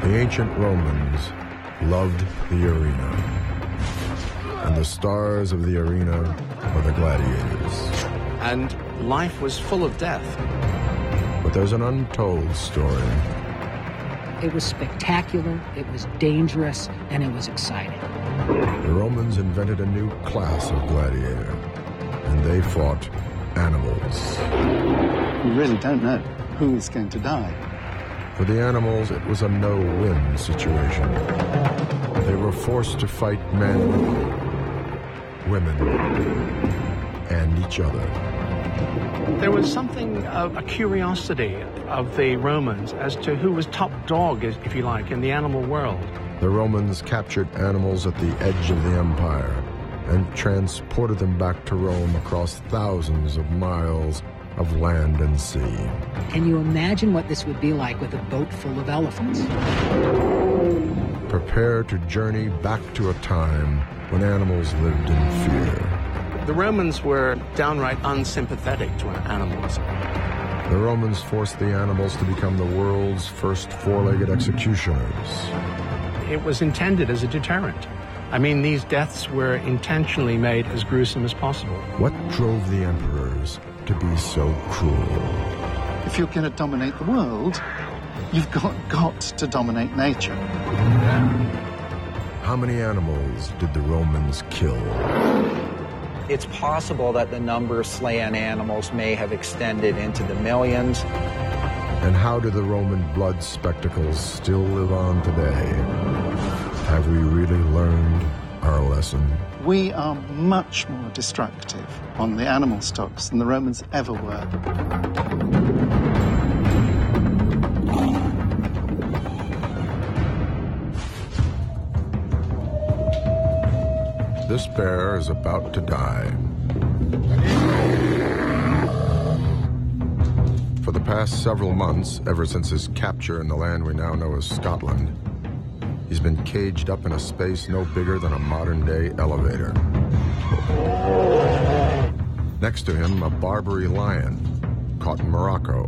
The ancient Romans loved the arena, and the stars of the arena were the gladiators. And life was full of death. But there's an untold story. It was spectacular, it was dangerous, and it was exciting. The Romans invented a new class of gladiator, and they fought animals. We really don't know who is going to die. For the animals, it was a no-win situation. They were forced to fight men, women, and each other. There was something of a curiosity of the Romans as to who was top dog, if you like, in the animal world. The Romans captured animals at the edge of the empire and transported them back to Rome across thousands of miles of land and sea. Can you imagine what this would be like with a boat full of elephants? Prepare to journey back to a time when animals lived in fear. The Romans were downright unsympathetic to animals. The Romans forced the animals to become the world's first four-legged executioners. It was intended as a deterrent. I mean, these deaths were intentionally made as gruesome as possible. What drove the emperors to be so cruel? If you're going to dominate the world, you've got to dominate nature. How many animals did the Romans kill? It's possible that the number of slain animals may have extended into the millions. And how do the Roman blood spectacles still live on today? Have we really learned our lesson? We are much more destructive on the animal stocks than the Romans ever were. This bear is about to die. For the past several months, ever since his capture in the land we now know as Scotland, he's been caged up in a space no bigger than a modern-day elevator. Next to him, a Barbary lion, caught in Morocco.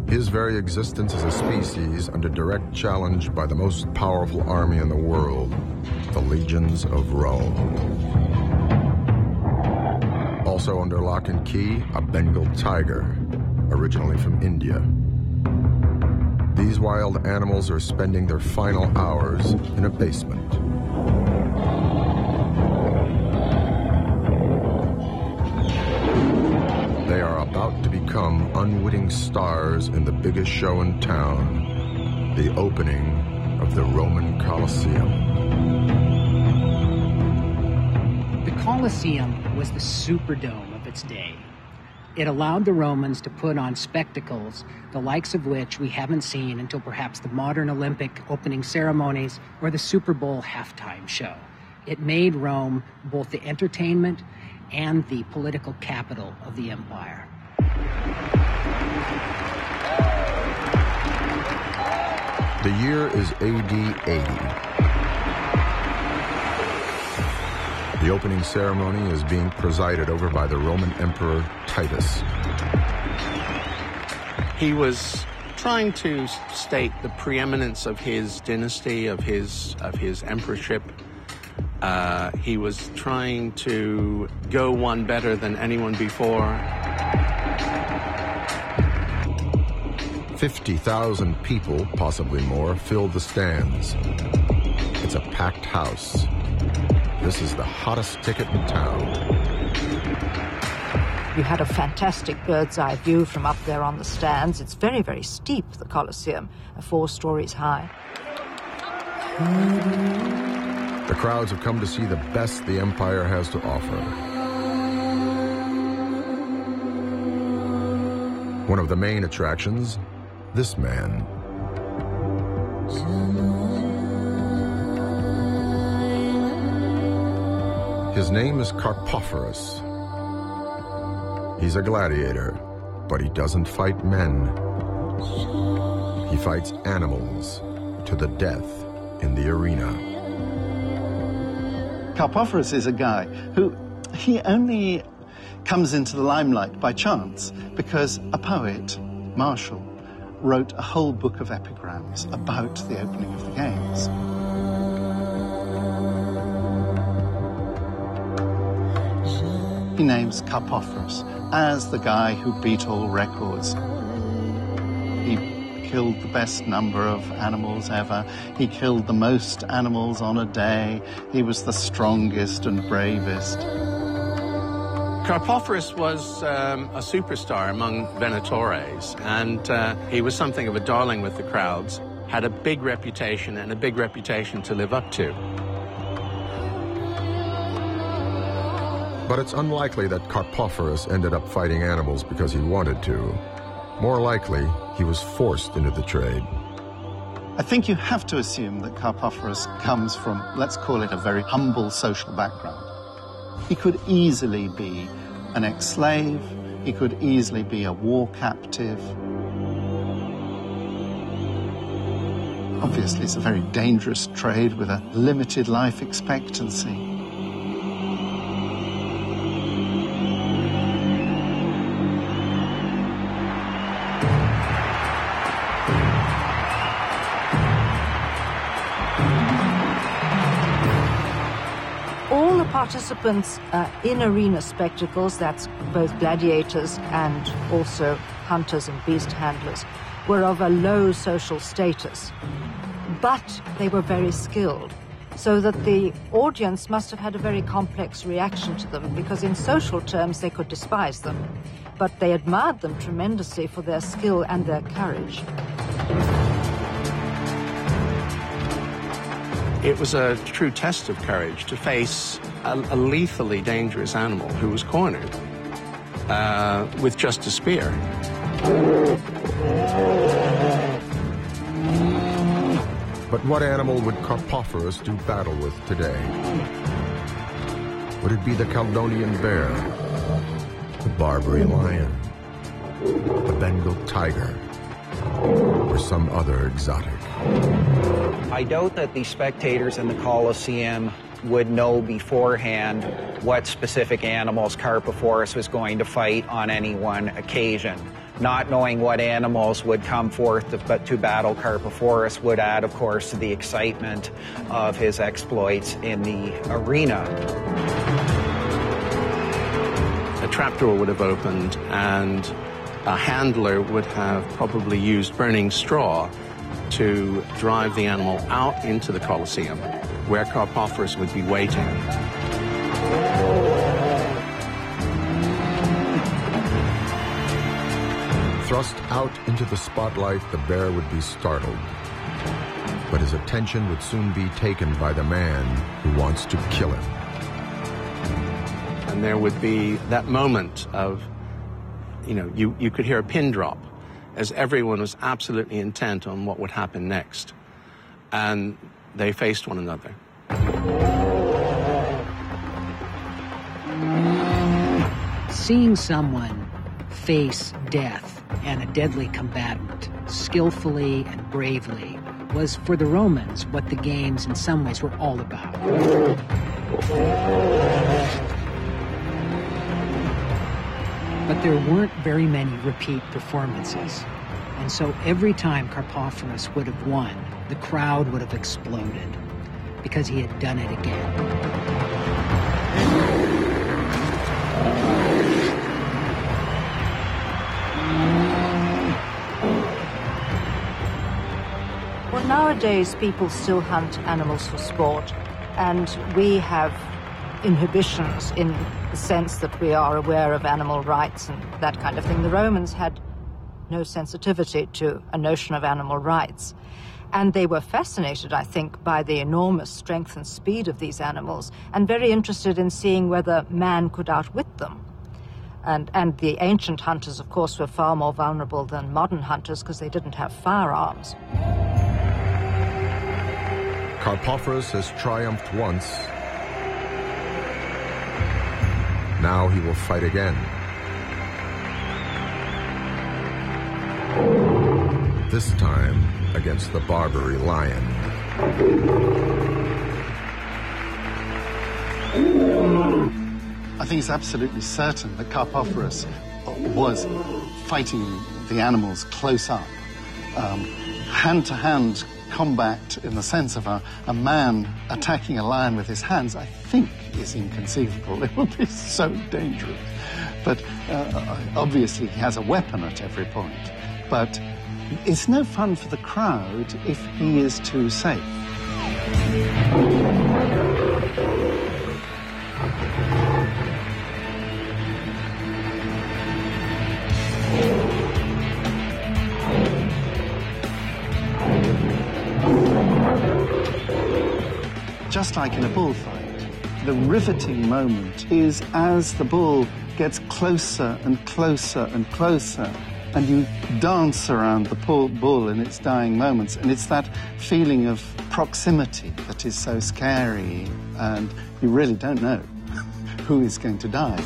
His very existence as a species under direct challenge by the most powerful army in the world, the legions of Rome. Also under lock and key, a Bengal tiger, originally from India. These wild animals are spending their final hours in a basement. They are about to become unwitting stars in the biggest show in town, the opening of the Roman Colosseum. The Colosseum was the Superdome of its day. It allowed the Romans to put on spectacles, the likes of which we haven't seen until perhaps the modern Olympic opening ceremonies or the Super Bowl halftime show. It made Rome both the entertainment and the political capital of the empire. The year is AD 80. The opening ceremony is being presided over by the Roman Emperor Titus. He was trying to state the preeminence of his dynasty, of his emperorship. He was trying to go one better than anyone before. 50,000 people, possibly more, filled the stands. It's a packed house. This is the hottest ticket in town. You had a fantastic bird's-eye view from up there on the stands. It's very, very steep, the Colosseum, 4 stories high. The crowds have come to see the best the empire has to offer. One of the main attractions, this man. His name is Carpophorus. He's a gladiator, but he doesn't fight men. He fights animals to the death in the arena. Carpophorus is a guy who, he only comes into the limelight by chance because a poet, Martial, wrote a whole book of epigrams about the opening of the Games. He names Carpophorus as the guy who beat all records. He killed the best number of animals ever. He killed the most animals on a day. He was the strongest and bravest. Carpophorus was a superstar among Venatores, and he was something of a darling with the crowds, had a big reputation and a big reputation to live up to. But it's unlikely that Carpophorus ended up fighting animals because he wanted to. More likely, he was forced into the trade. I think you have to assume that Carpophorus comes from, let's call it, a very humble social background. He could easily be an ex-slave, he could easily be a war captive. Obviously, it's a very dangerous trade with a limited life expectancy. Participants in arena spectacles, that's both gladiators and also hunters and beast handlers, were of a low social status, but they were very skilled, so that the audience must have had a very complex reaction to them, because in social terms they could despise them, but they admired them tremendously for their skill and their courage. It was a true test of courage to face a lethally dangerous animal who was cornered with just a spear. But what animal would Carpophorus do battle with today? Would it be the Caledonian bear, the Barbary lion, the Bengal tiger, or some other exotic? I doubt that the spectators in the Colosseum would know beforehand what specific animals Carpophorus was going to fight on any one occasion. Not knowing what animals would come forth to battle Carpophorus would add, of course, to the excitement of his exploits in the arena. A trapdoor would have opened, and a handler would have probably used burning straw to drive the animal out into the Colosseum, where Carpophorus would be waiting. Thrust out into the spotlight, the bear would be startled. But his attention would soon be taken by the man who wants to kill him. And there would be that moment of, you could hear a pin drop, as everyone was absolutely intent on what would happen next. And they faced one another. Seeing someone face death and a deadly combatant skillfully and bravely was, for the Romans, what the Games in some ways were all about. But there weren't very many repeat performances. And so every time Carpophorus would have won, the crowd would have exploded because he had done it again. Well, nowadays people still hunt animals for sport, and we have inhibitions in the sense that we are aware of animal rights and that kind of thing. The Romans had no sensitivity to a notion of animal rights. And they were fascinated, I think, by the enormous strength and speed of these animals, and very interested in seeing whether man could outwit them. And the ancient hunters, of course, were far more vulnerable than modern hunters because they didn't have firearms. Carpophorus has triumphed once. Now he will fight again. This time against the Barbary lion. I think it's absolutely certain that Carpophorus was fighting the animals close up. hand-to-hand combat in the sense of a man attacking a lion with his hands, I think is inconceivable. It would be so dangerous. But obviously he has a weapon at every point. But it's no fun for the crowd if he is too safe. Just like in a bullfight, the riveting moment is as the bull gets closer and closer and closer, and you dance around the bull in its dying moments, and it's that feeling of proximity that is so scary, and you really don't know who is going to die.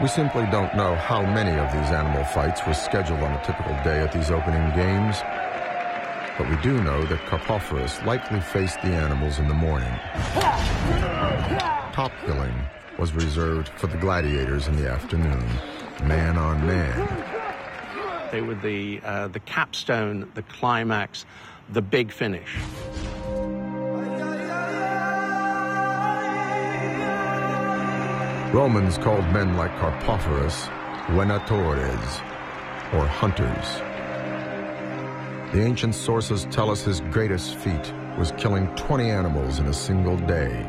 We simply don't know how many of these animal fights were scheduled on a typical day at these opening games, but we do know that Carpophorus likely faced the animals in the morning. Top killing was reserved for the gladiators in the afternoon, man on man. They were the capstone, the climax, the big finish. Romans called men like Carpophorus venatores, or hunters. The ancient sources tell us his greatest feat was killing 20 animals in a single day.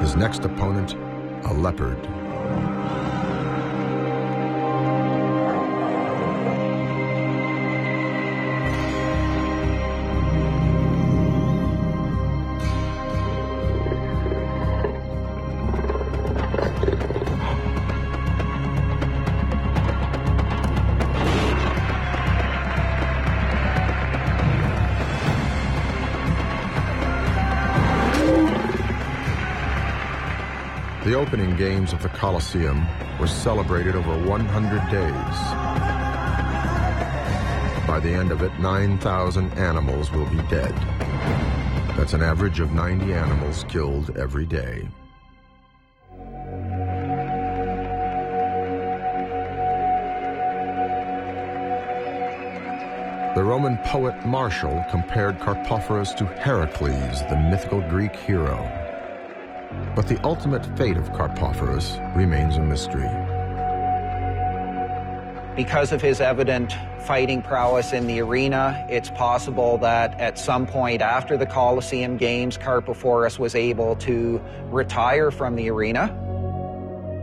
His next opponent, a leopard. The opening games of the Colosseum were celebrated over 100 days. By the end of it, 9,000 animals will be dead. That's an average of 90 animals killed every day. The Roman poet Martial compared Carpophorus to Heracles, the mythical Greek hero. But the ultimate fate of Carpophorus remains a mystery. Because of his evident fighting prowess in the arena, it's possible that at some point after the Colosseum Games, Carpophorus was able to retire from the arena.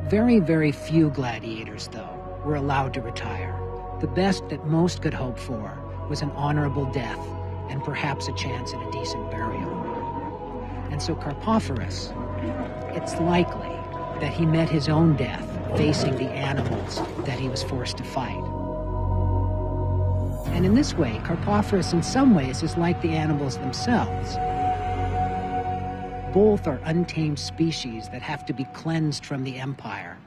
Very, very few gladiators, though, were allowed to retire. The best that most could hope for was an honorable death and perhaps a chance at a decent burial. And so Carpophorus, it's likely that he met his own death facing the animals that he was forced to fight. And in this way, Carpophorus in some ways is like the animals themselves. Both are untamed species that have to be cleansed from the empire,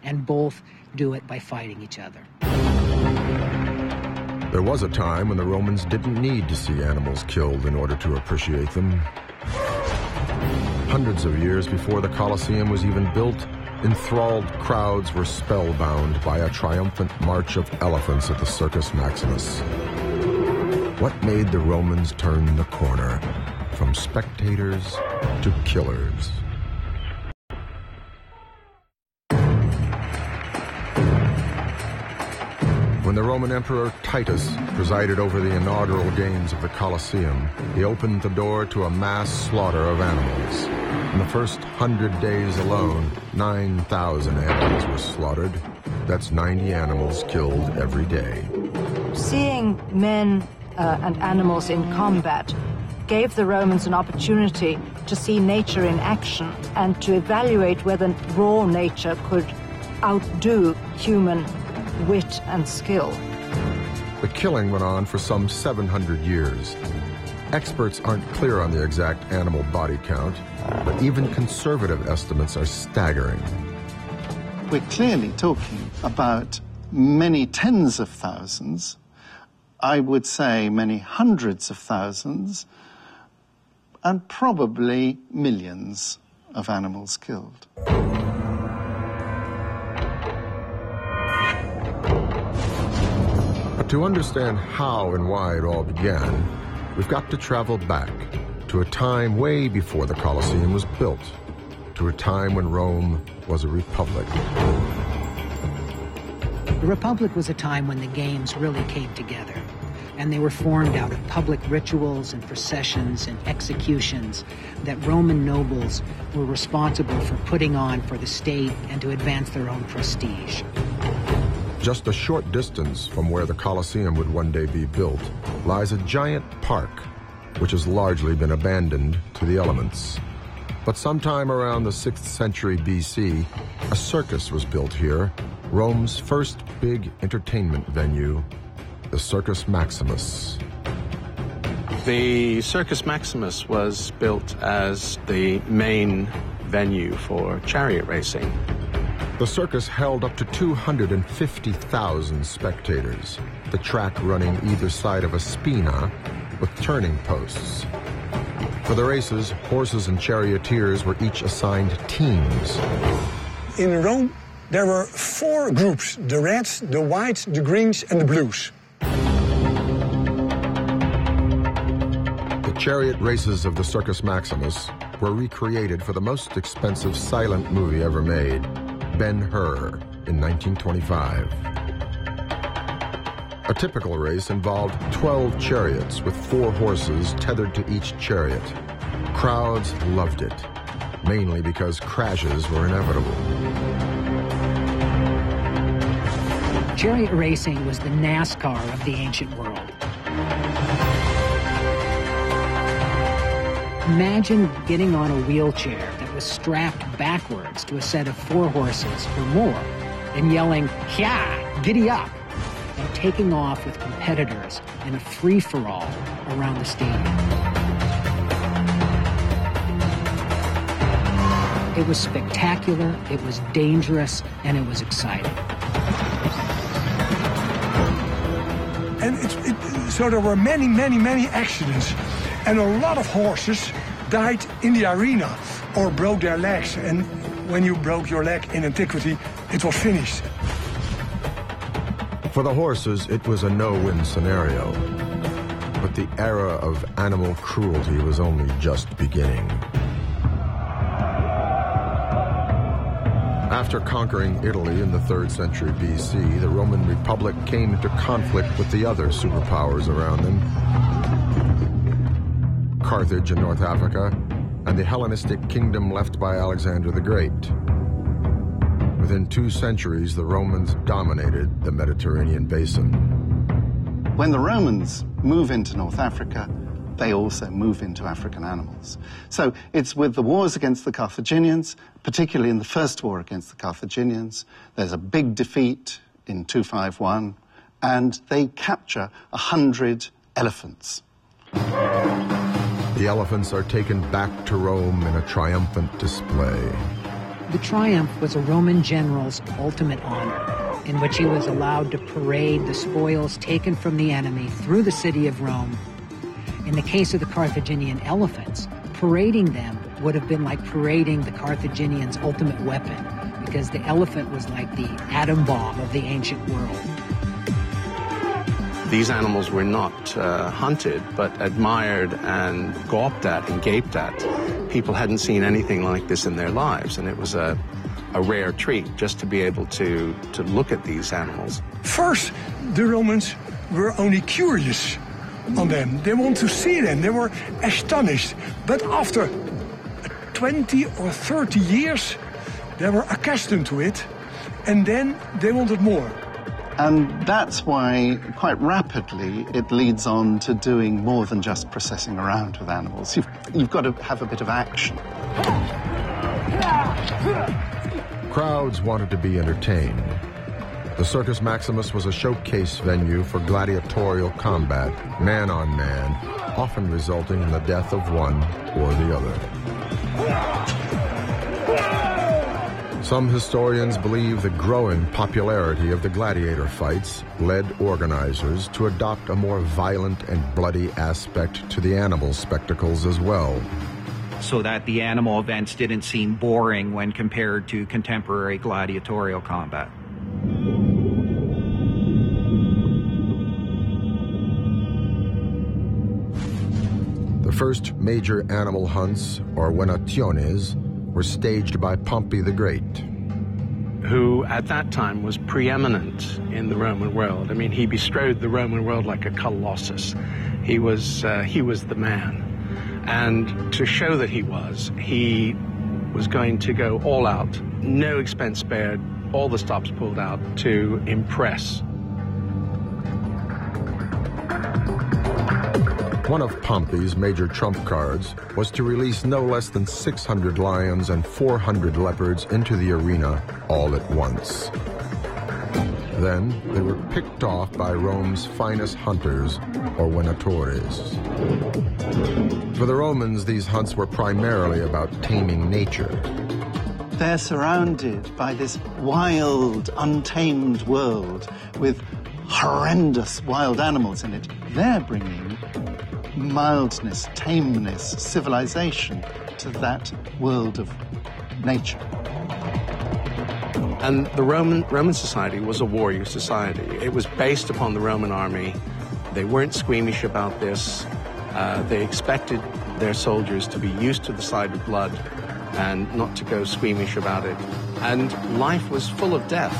and both do it by fighting each other. There was a time when the Romans didn't need to see animals killed in order to appreciate them. Hundreds of years before the Colosseum was even built, enthralled crowds were spellbound by a triumphant march of elephants at the Circus Maximus. What made the Romans turn the corner from spectators to killers? When the Roman Emperor Titus presided over the inaugural games of the Colosseum, he opened the door to a mass slaughter of animals. In the first 100 days alone, 9,000 animals were slaughtered. That's 90 animals killed every day. Seeing men and animals in combat gave the Romans an opportunity to see nature in action and to evaluate whether raw nature could outdo human wit and skill. The killing went on for some 700 years. Experts aren't clear on the exact animal body count, but even conservative estimates are staggering. We're clearly talking about many tens of thousands, I would say many hundreds of thousands, and probably millions of animals killed. But to understand how and why it all began, we've got to travel back to a time way before the Colosseum was built, to a time when Rome was a republic. The Republic was a time when the games really came together, and they were formed out of public rituals and processions and executions that Roman nobles were responsible for putting on for the state and to advance their own prestige. Just a short distance from where the Colosseum would one day be built lies a giant park, which has largely been abandoned to the elements. But sometime around the 6th century BC, a circus was built here, Rome's first big entertainment venue, the Circus Maximus. The Circus Maximus was built as the main venue for chariot racing. The circus held up to 250,000 spectators, the track running either side of a spina with turning posts. For the races, horses and charioteers were each assigned teams. In Rome, there were 4 groups: the reds, the whites, the greens, and the blues. The chariot races of the Circus Maximus were recreated for the most expensive silent movie ever made, Ben-Hur, in 1925. A typical race involved 12 chariots with 4 horses tethered to each chariot. Crowds loved it, mainly because crashes were inevitable. Chariot racing was the NASCAR of the ancient world. Imagine getting on a wheelchair that was strapped backwards to a set of 4 horses or more and yelling, "Hya, giddy up!" and taking off with competitors in a free-for-all around the stadium. It was spectacular, it was dangerous, and it was exciting. And so there were many accidents. And a lot of horses died in the arena or broke their legs. And when you broke your leg in antiquity, it was finished. For the horses, it was a no-win scenario. But the era of animal cruelty was only just beginning. After conquering Italy in the 3rd century BC, the Roman Republic came into conflict with the other superpowers around them. Carthage in North Africa, and the Hellenistic kingdom left by Alexander the Great. Within 2 centuries, the Romans dominated the Mediterranean basin. When the Romans move into North Africa, they also move into African animals. So it's with the wars against the Carthaginians, particularly in the first war against the Carthaginians, there's a big defeat in 251, and they capture 100 elephants. The elephants are taken back to Rome in a triumphant display. The triumph was a Roman general's ultimate honor, in which he was allowed to parade the spoils taken from the enemy through the city of Rome. In the case of the Carthaginian elephants, parading them would have been like parading the Carthaginians' ultimate weapon, because the elephant was like the atom bomb of the ancient world. These animals were not hunted, but admired and gawped at and gaped at. People hadn't seen anything like this in their lives, and it was a rare treat just to be able to look at these animals. First, the Romans were only curious on them. They want to see them. They were astonished. But after 20 or 30 years, they were accustomed to it, and then they wanted more. And that's why, quite rapidly, it leads on to doing more than just processing around with animals. You've got to have a bit of action. Crowds wanted to be entertained. The Circus Maximus was a showcase venue for gladiatorial combat, man on man, often resulting in the death of one or the other. Some historians believe the growing popularity of the gladiator fights led organizers to adopt a more violent and bloody aspect to the animal spectacles as well, so that the animal events didn't seem boring when compared to contemporary gladiatorial combat. The first major animal hunts, or venationes, were staged by Pompey the Great, who at that time was preeminent in the Roman world. I mean, he bestrode the Roman world like a colossus. He was the man. And to show that he was going to go all out, no expense spared, all the stops pulled out to impress. One of Pompey's major trump cards was to release no less than 600 lions and 400 leopards into the arena all at once. Then they were picked off by Rome's finest hunters, or venatores. For the Romans, these hunts were primarily about taming nature. They're surrounded by this wild, untamed world with horrendous wild animals in it. They're bringing mildness, tameness, civilization to that world of nature. And the Roman society was a warrior society. It was based upon the Roman army. They weren't squeamish about this. They expected their soldiers to be used to the sight of blood and not to go squeamish about it. And life was full of death.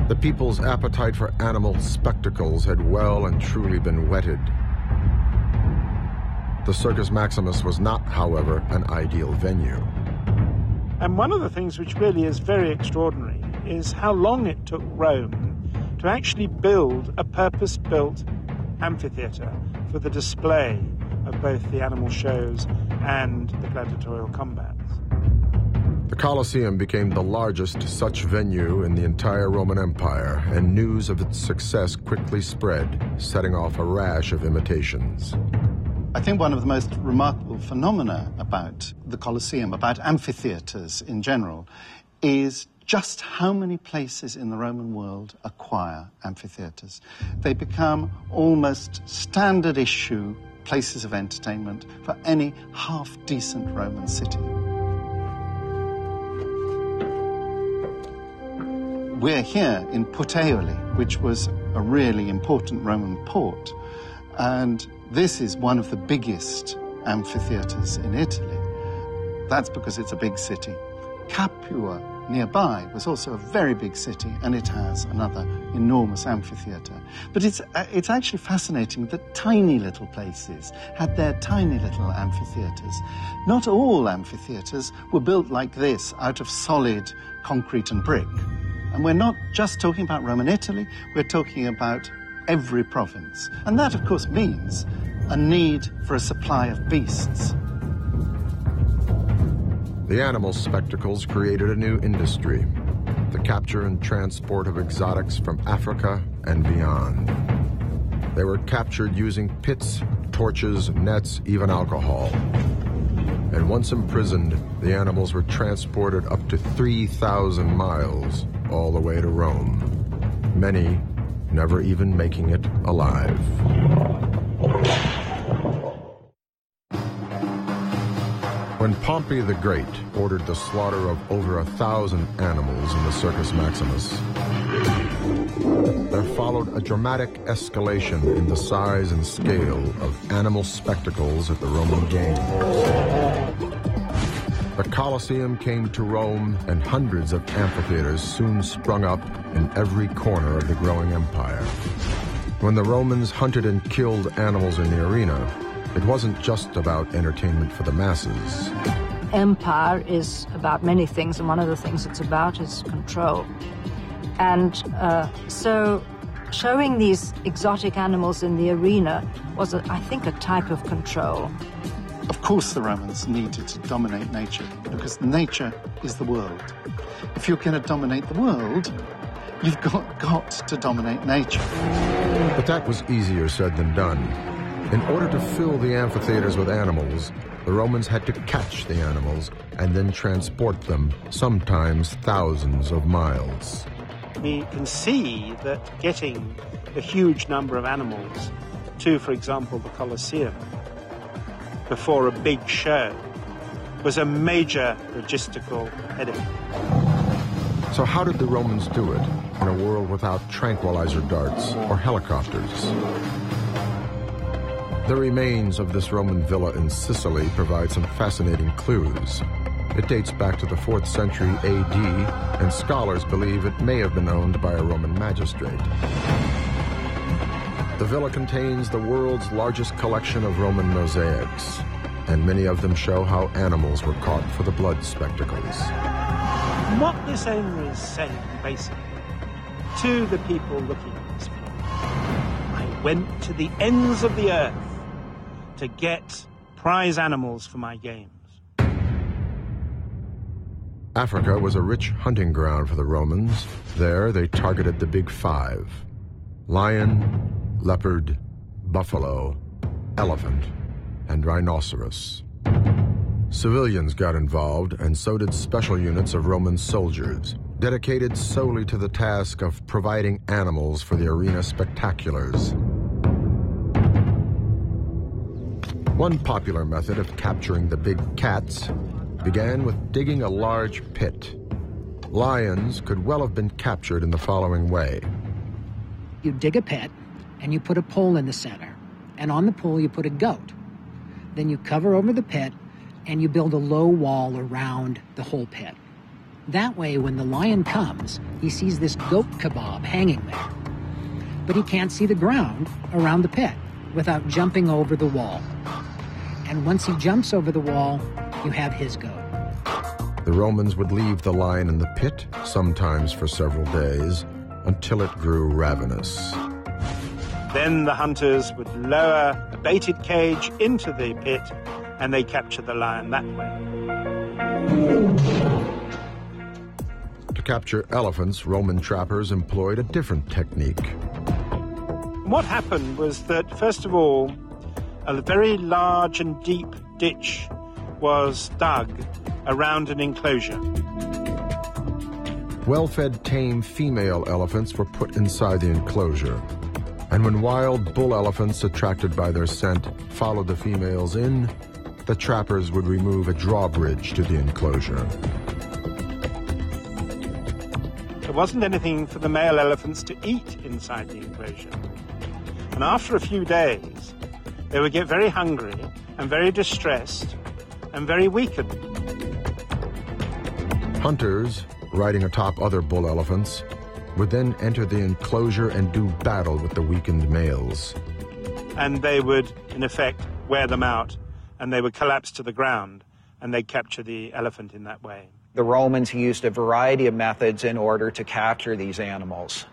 The people's appetite for animal spectacles had well and truly been whetted. The Circus Maximus was not, however, an ideal venue. And one of the things which really is very extraordinary is how long it took Rome to actually build a purpose-built amphitheatre for the display of both the animal shows and the gladiatorial combats. The Colosseum became the largest such venue in the entire Roman Empire, and news of its success quickly spread, setting off a rash of imitations. I think one of the most remarkable phenomena about the Colosseum, about amphitheatres in general, is just how many places in the Roman world acquire amphitheatres. They become almost standard issue places of entertainment for any half-decent Roman city. We're here in Puteoli, which was a really important Roman port, and this is one of the biggest amphitheatres in Italy. That's because it's a big city. Capua, nearby, was also a very big city, and it has another enormous amphitheatre. But it's actually fascinating that tiny little places had their tiny little amphitheatres. Not all amphitheatres were built like this, out of solid concrete and brick. And we're not just talking about Roman Italy, we're talking about every province. And that, of course, means a need for a supply of beasts. The animal spectacles created a new industry, the capture and transport of exotics from Africa and beyond. They were captured using pits, torches, nets, even alcohol. And once imprisoned, the animals were transported up to 3,000 miles, all the way to Rome, many never even making it alive. When Pompey the Great ordered the slaughter of over 1,000 animals in the Circus Maximus, there followed a dramatic escalation in the size and scale of animal spectacles at the Roman games. The Colosseum came to Rome, and hundreds of amphitheaters soon sprung up in every corner of the growing empire. When the Romans hunted and killed animals in the arena, it wasn't just about entertainment for the masses. empire is about many things, and one of the things it's about is control. And so showing these exotic animals in the arena was, I think, a type of control. Of course the Romans needed to dominate nature, because nature is the world. If you're going to dominate the world, you've got to dominate nature. But that was easier said than done. In order to fill the amphitheaters with animals, the Romans had to catch the animals and then transport them, sometimes thousands of miles. We can see that getting a huge number of animals to, for example, the Colosseum before a big show was a major logistical headache. So how did the Romans do it in a world without tranquilizer darts or helicopters? The remains of this Roman villa in Sicily provide some fascinating clues. It dates back to the 4th century AD, and scholars believe it may have been owned by a Roman magistrate. The villa contains the world's largest collection of Roman mosaics, and many of them show how animals were caught for the blood spectacles. What this owner is saying, basically, to the people looking at this film, I went to the ends of the earth to get prize animals for my games. Africa was a rich hunting ground for the Romans. There they targeted the big five: lion, leopard, buffalo, elephant, and rhinoceros. Civilians got involved, and so did special units of Roman soldiers, dedicated solely to the task of providing animals for the arena spectaculars. One popular method of capturing the big cats began with digging a large pit. Lions could well have been captured in the following way. You dig a pit, and you put a pole in the center, and on the pole you put a goat. Then you cover over the pit, and you build a low wall around the whole pit. That way, when the lion comes, he sees this goat kebab hanging there. But he can't see the ground around the pit without jumping over the wall. And once he jumps over the wall, you have his goat. The Romans would leave the lion in the pit, sometimes for several days, until it grew ravenous. Then the hunters would lower a baited cage into the pit, and they capture the lion that way. To capture elephants, Roman trappers employed a different technique. What happened was that, first of all, a very large and deep ditch was dug around an enclosure. Well-fed tame female elephants were put inside the enclosure. And when wild bull elephants, attracted by their scent, followed the females in, the trappers would remove a drawbridge to the enclosure. There wasn't anything for the male elephants to eat inside the enclosure. And after a few days, they would get very hungry and very distressed and very weakened. Hunters, riding atop other bull elephants, would then enter the enclosure and do battle with the weakened males. And they would, in effect, wear them out, and they would collapse to the ground, and they'd capture the elephant in that way. The Romans used a variety of methods in order to capture these animals.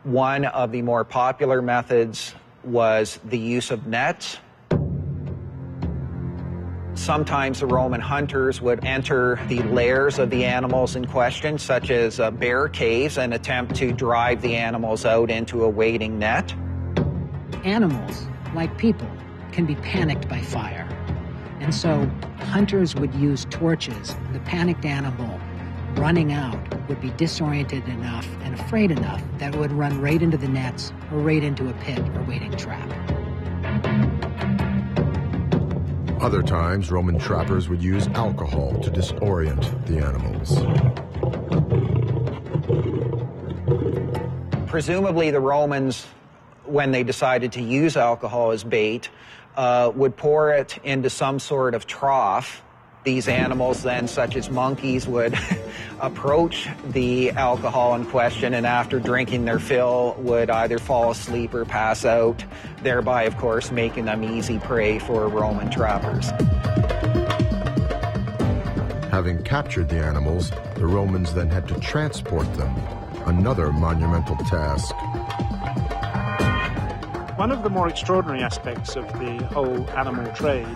One of the more popular methods was the use of nets. Sometimes the Roman hunters would enter the lairs of the animals in question, such as bear caves, and attempt to drive the animals out into a waiting net. Animals, like people, can be panicked by fire. And so hunters would use torches. The panicked animal running out would be disoriented enough and afraid enough that it would run right into the nets or right into a pit or waiting trap. Other times, Roman trappers would use alcohol to disorient the animals. Presumably the Romans, when they decided to use alcohol as bait, would pour it into some sort of trough. These animals then, such as monkeys, would approach the alcohol in question, and after drinking their fill would either fall asleep or pass out, thereby, of course, making them easy prey for Roman trappers. Having captured the animals, the Romans then had to transport them, another monumental task. One of the more extraordinary aspects of the whole animal trade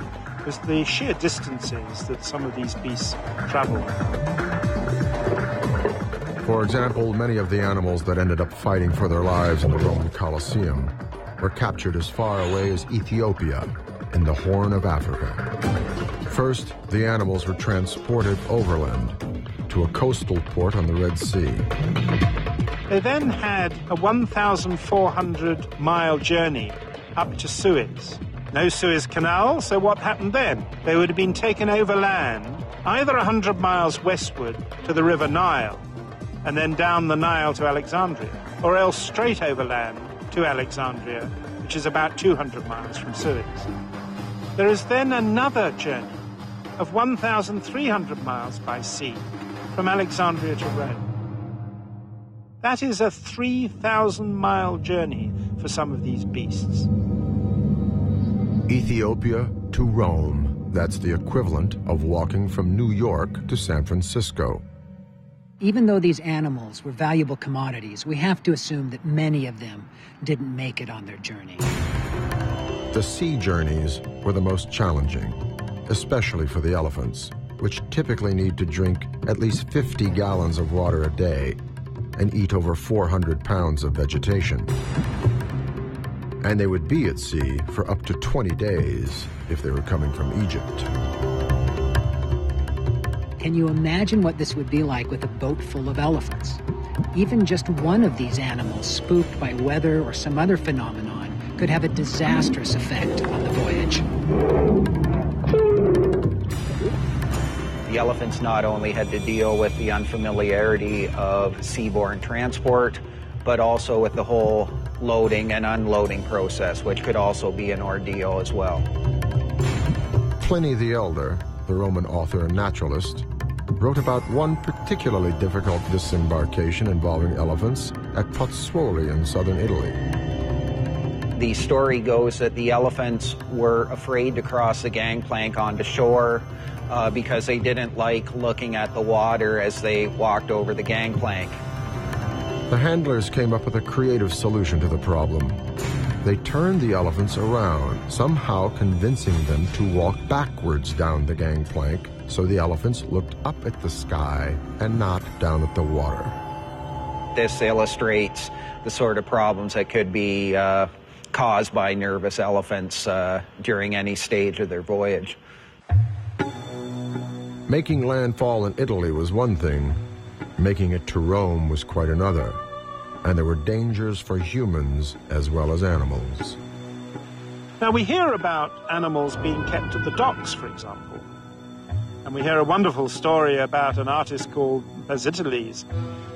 was the sheer distances that some of these beasts travel. For example, many of the animals that ended up fighting for their lives in the Roman Colosseum were captured as far away as Ethiopia, in the Horn of Africa. First, the animals were transported overland to a coastal port on the Red Sea. They then had a 1,400-mile journey up to Suez. No Suez Canal, so what happened then? They would have been taken overland, either 100 miles westward to the River Nile, and then down the Nile to Alexandria, or else straight overland to Alexandria, which is about 200 miles from Suez. There is then another journey of 1,300 miles by sea from Alexandria to Rome. That is a 3,000-mile journey for some of these beasts. Ethiopia to Rome, that's the equivalent of walking from New York to San Francisco. Even though these animals were valuable commodities, we have to assume that many of them didn't make it on their journey. The sea journeys were the most challenging, especially for the elephants, which typically need to drink at least 50 gallons of water a day and eat over 400 pounds of vegetation. And they would be at sea for up to 20 days if they were coming from Egypt. Can you imagine what this would be like with a boat full of elephants? Even just one of these animals, spooked by weather or some other phenomenon, could have a disastrous effect on the voyage. The elephants not only had to deal with the unfamiliarity of seaborne transport, but also with the whole loading and unloading process, which could also be an ordeal as well. Pliny the Elder, the Roman author and naturalist, wrote about one particularly difficult disembarkation involving elephants at Pozzuoli in southern Italy. The story goes that the elephants were afraid to cross the gangplank onto shore because they didn't like looking at the water as they walked over the gangplank. The handlers came up with a creative solution to the problem. They turned the elephants around, somehow convincing them to walk backwards down the gangplank so the elephants looked up at the sky and not down at the water. This illustrates the sort of problems that could be caused by nervous elephants during any stage of their voyage. Making landfall in Italy was one thing. Making it to Rome was quite another. And there were dangers for humans as well as animals. Now, we hear about animals being kept at the docks, for example. And we hear a wonderful story about an artist called Basitiles,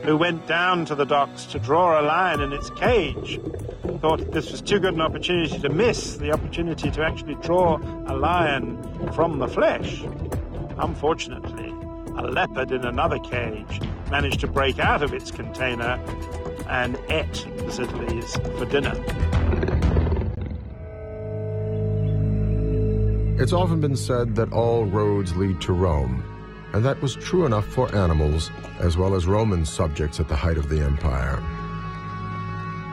who went down to the docks to draw a lion in its cage. Thought this was too good an opportunity to miss, the opportunity to actually draw a lion from the flesh. Unfortunately, a leopard in another cage managed to break out of its container and ate Basitiles for dinner. It's often been said that all roads lead to Rome, and that was true enough for animals as well as Roman subjects at the height of the empire.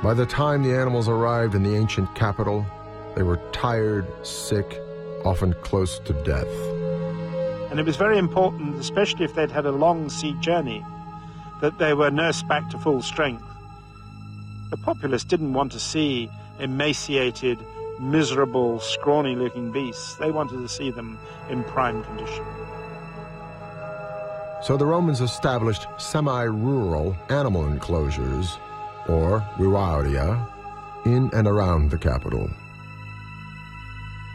By the time the animals arrived in the ancient capital, they were tired, sick, often close to death. And it was very important, especially if they'd had a long sea journey, that they were nursed back to full strength. The populace didn't want to see emaciated, miserable, scrawny-looking beasts. They wanted to see them in prime condition. So the Romans established semi-rural animal enclosures, or vivaria, in and around the capital.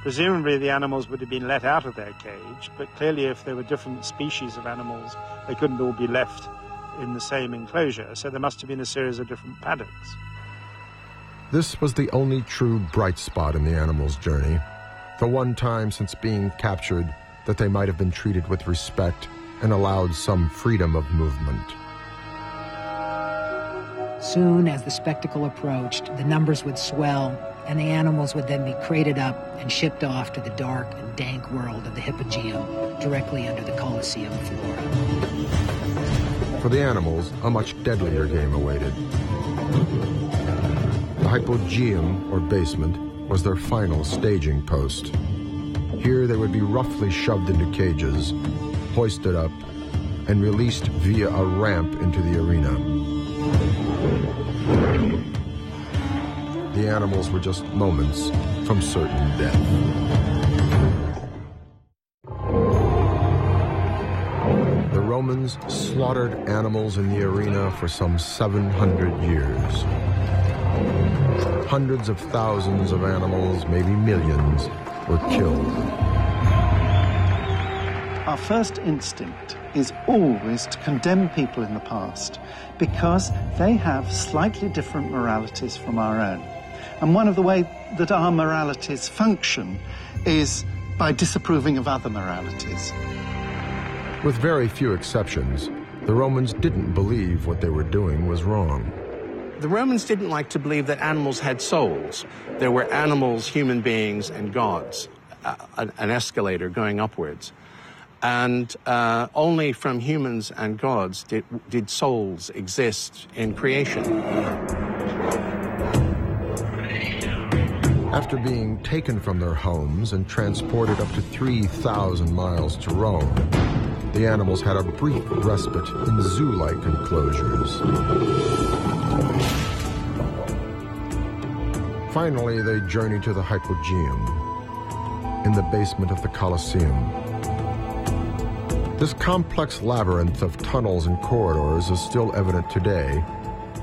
Presumably the animals would have been let out of their cage, but clearly if there were different species of animals, they couldn't all be left in the same enclosure, so there must have been a series of different paddocks. This was the only true bright spot in the animals' journey, the one time since being captured that they might have been treated with respect and allowed some freedom of movement. Soon as the spectacle approached, the numbers would swell and the animals would then be crated up and shipped off to the dark and dank world of the Hypogeum, directly under the Colosseum floor. For the animals, a much deadlier game awaited. The Hypogeum, or basement, was their final staging post. Here they would be roughly shoved into cages, hoisted up, and released via a ramp into the arena. The animals were just moments from certain death. The Romans slaughtered animals in the arena for some 700 years. Hundreds of thousands of animals, maybe millions, were killed. Our first instinct is always to condemn people in the past because they have slightly different moralities from our own. And one of the ways that our moralities function is by disapproving of other moralities. With very few exceptions, the Romans didn't believe what they were doing was wrong. The Romans didn't like to believe that animals had souls. There were animals, human beings, and gods, an escalator going upwards. And only from humans and gods did souls exist in creation. After being taken from their homes and transported up to 3,000 miles to Rome, the animals had a brief respite in zoo-like enclosures. Finally, they journeyed to the Hypogeum, in the basement of the Colosseum. This complex labyrinth of tunnels and corridors is still evident today,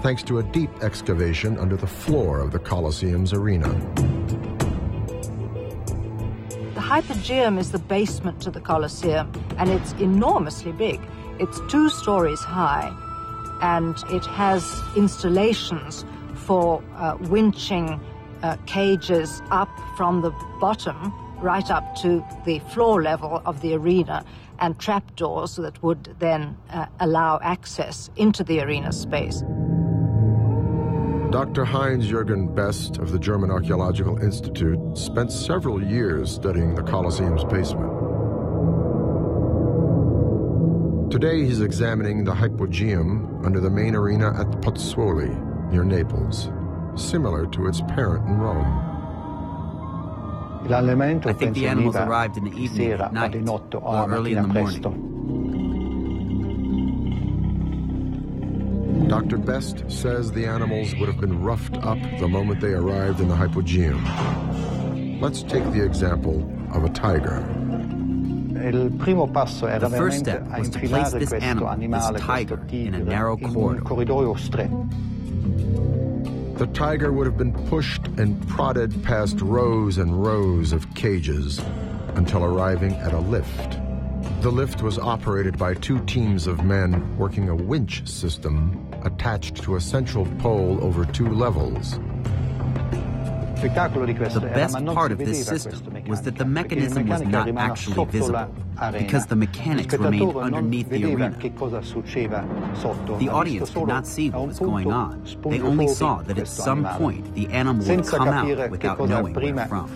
thanks to a deep excavation under the floor of the Colosseum's arena. The Hypogeum is the basement to the Colosseum, and it's enormously big. It's 2 stories high, and it has installations for winching cages up from the bottom right up to the floor level of the arena, and trapdoors that would then allow access into the arena space. Dr. Heinz-Jürgen Best of the German Archaeological Institute spent several years studying the Colosseum's basement. Today he's examining the Hypogeum under the main arena at Pozzuoli, near Naples, similar to its parent in Rome. I think the animals arrived in the evening at night, or early in the morning. Dr. Best says the animals would have been roughed up the moment they arrived in the Hypogeum. Let's take the example of a tiger. The first step was to place this animal, this tiger, in a narrow corridor. The tiger would have been pushed and prodded past rows and rows of cages until arriving at a lift. The lift was operated by 2 teams of men working a winch system attached to a central pole over 2 levels. The best part of this system was that the mechanism was not actually visible, because the mechanics remained underneath the arena. The audience could not see what was going on. They only saw that at some point the animal would come out without knowing where from.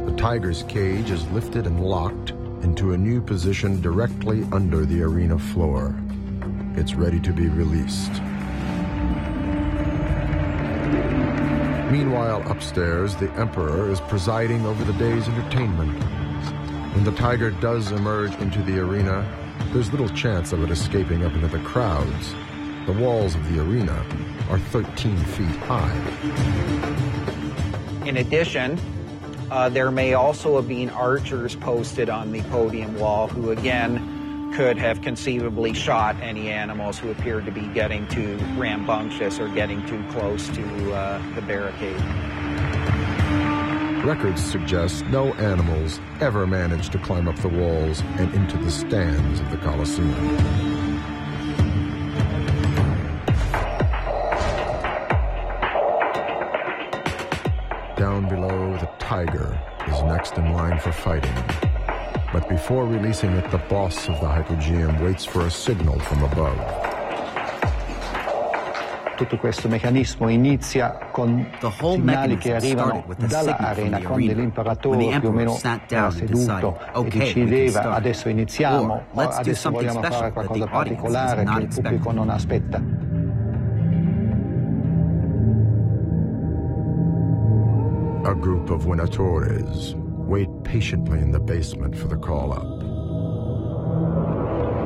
The tiger's cage is lifted and locked into a new position directly under the arena floor. It's ready to be released. Meanwhile, upstairs, the emperor is presiding over the day's entertainment. When the tiger does emerge into the arena, there's little chance of it escaping up into the crowds. The walls of the arena are 13 feet high. In addition, there may also have been archers posted on the podium wall who, again, could have conceivably shot any animals who appeared to be getting too rambunctious or getting too close to the barricade. Records suggest no animals ever managed to climb up the walls and into the stands of the Colosseum. Down below, the tiger is next in line for fighting. But before releasing it, the boss of the Hypogeum waits for a signal from above. tutto questo meccanismo inizia con segnali che arrivano dalla arena, quando l'imperatore più o meno era seduto e decideva adesso iniziamo, adesso vogliamo fare qualcosa di particolare che il pubblico non aspetta. A group of Winatores wait patiently in the basement for the call-up.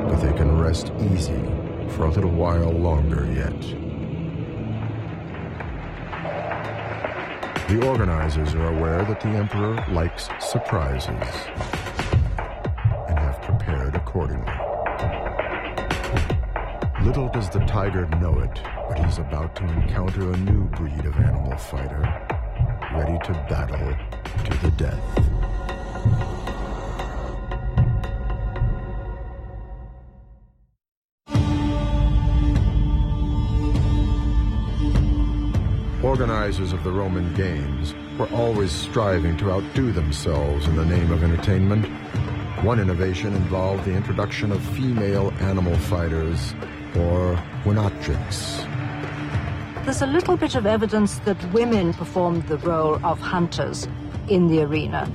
But they can rest easy for a little while longer yet. The organizers are aware that the Emperor likes surprises and have prepared accordingly. Little does the tiger know it, but he's about to encounter a new breed of animal fighter, ready to battle to the death. Organizers of the Roman Games were always striving to outdo themselves in the name of entertainment. One innovation involved the introduction of female animal fighters, or Winatrix. There's a little bit of evidence that women performed the role of hunters in the arena,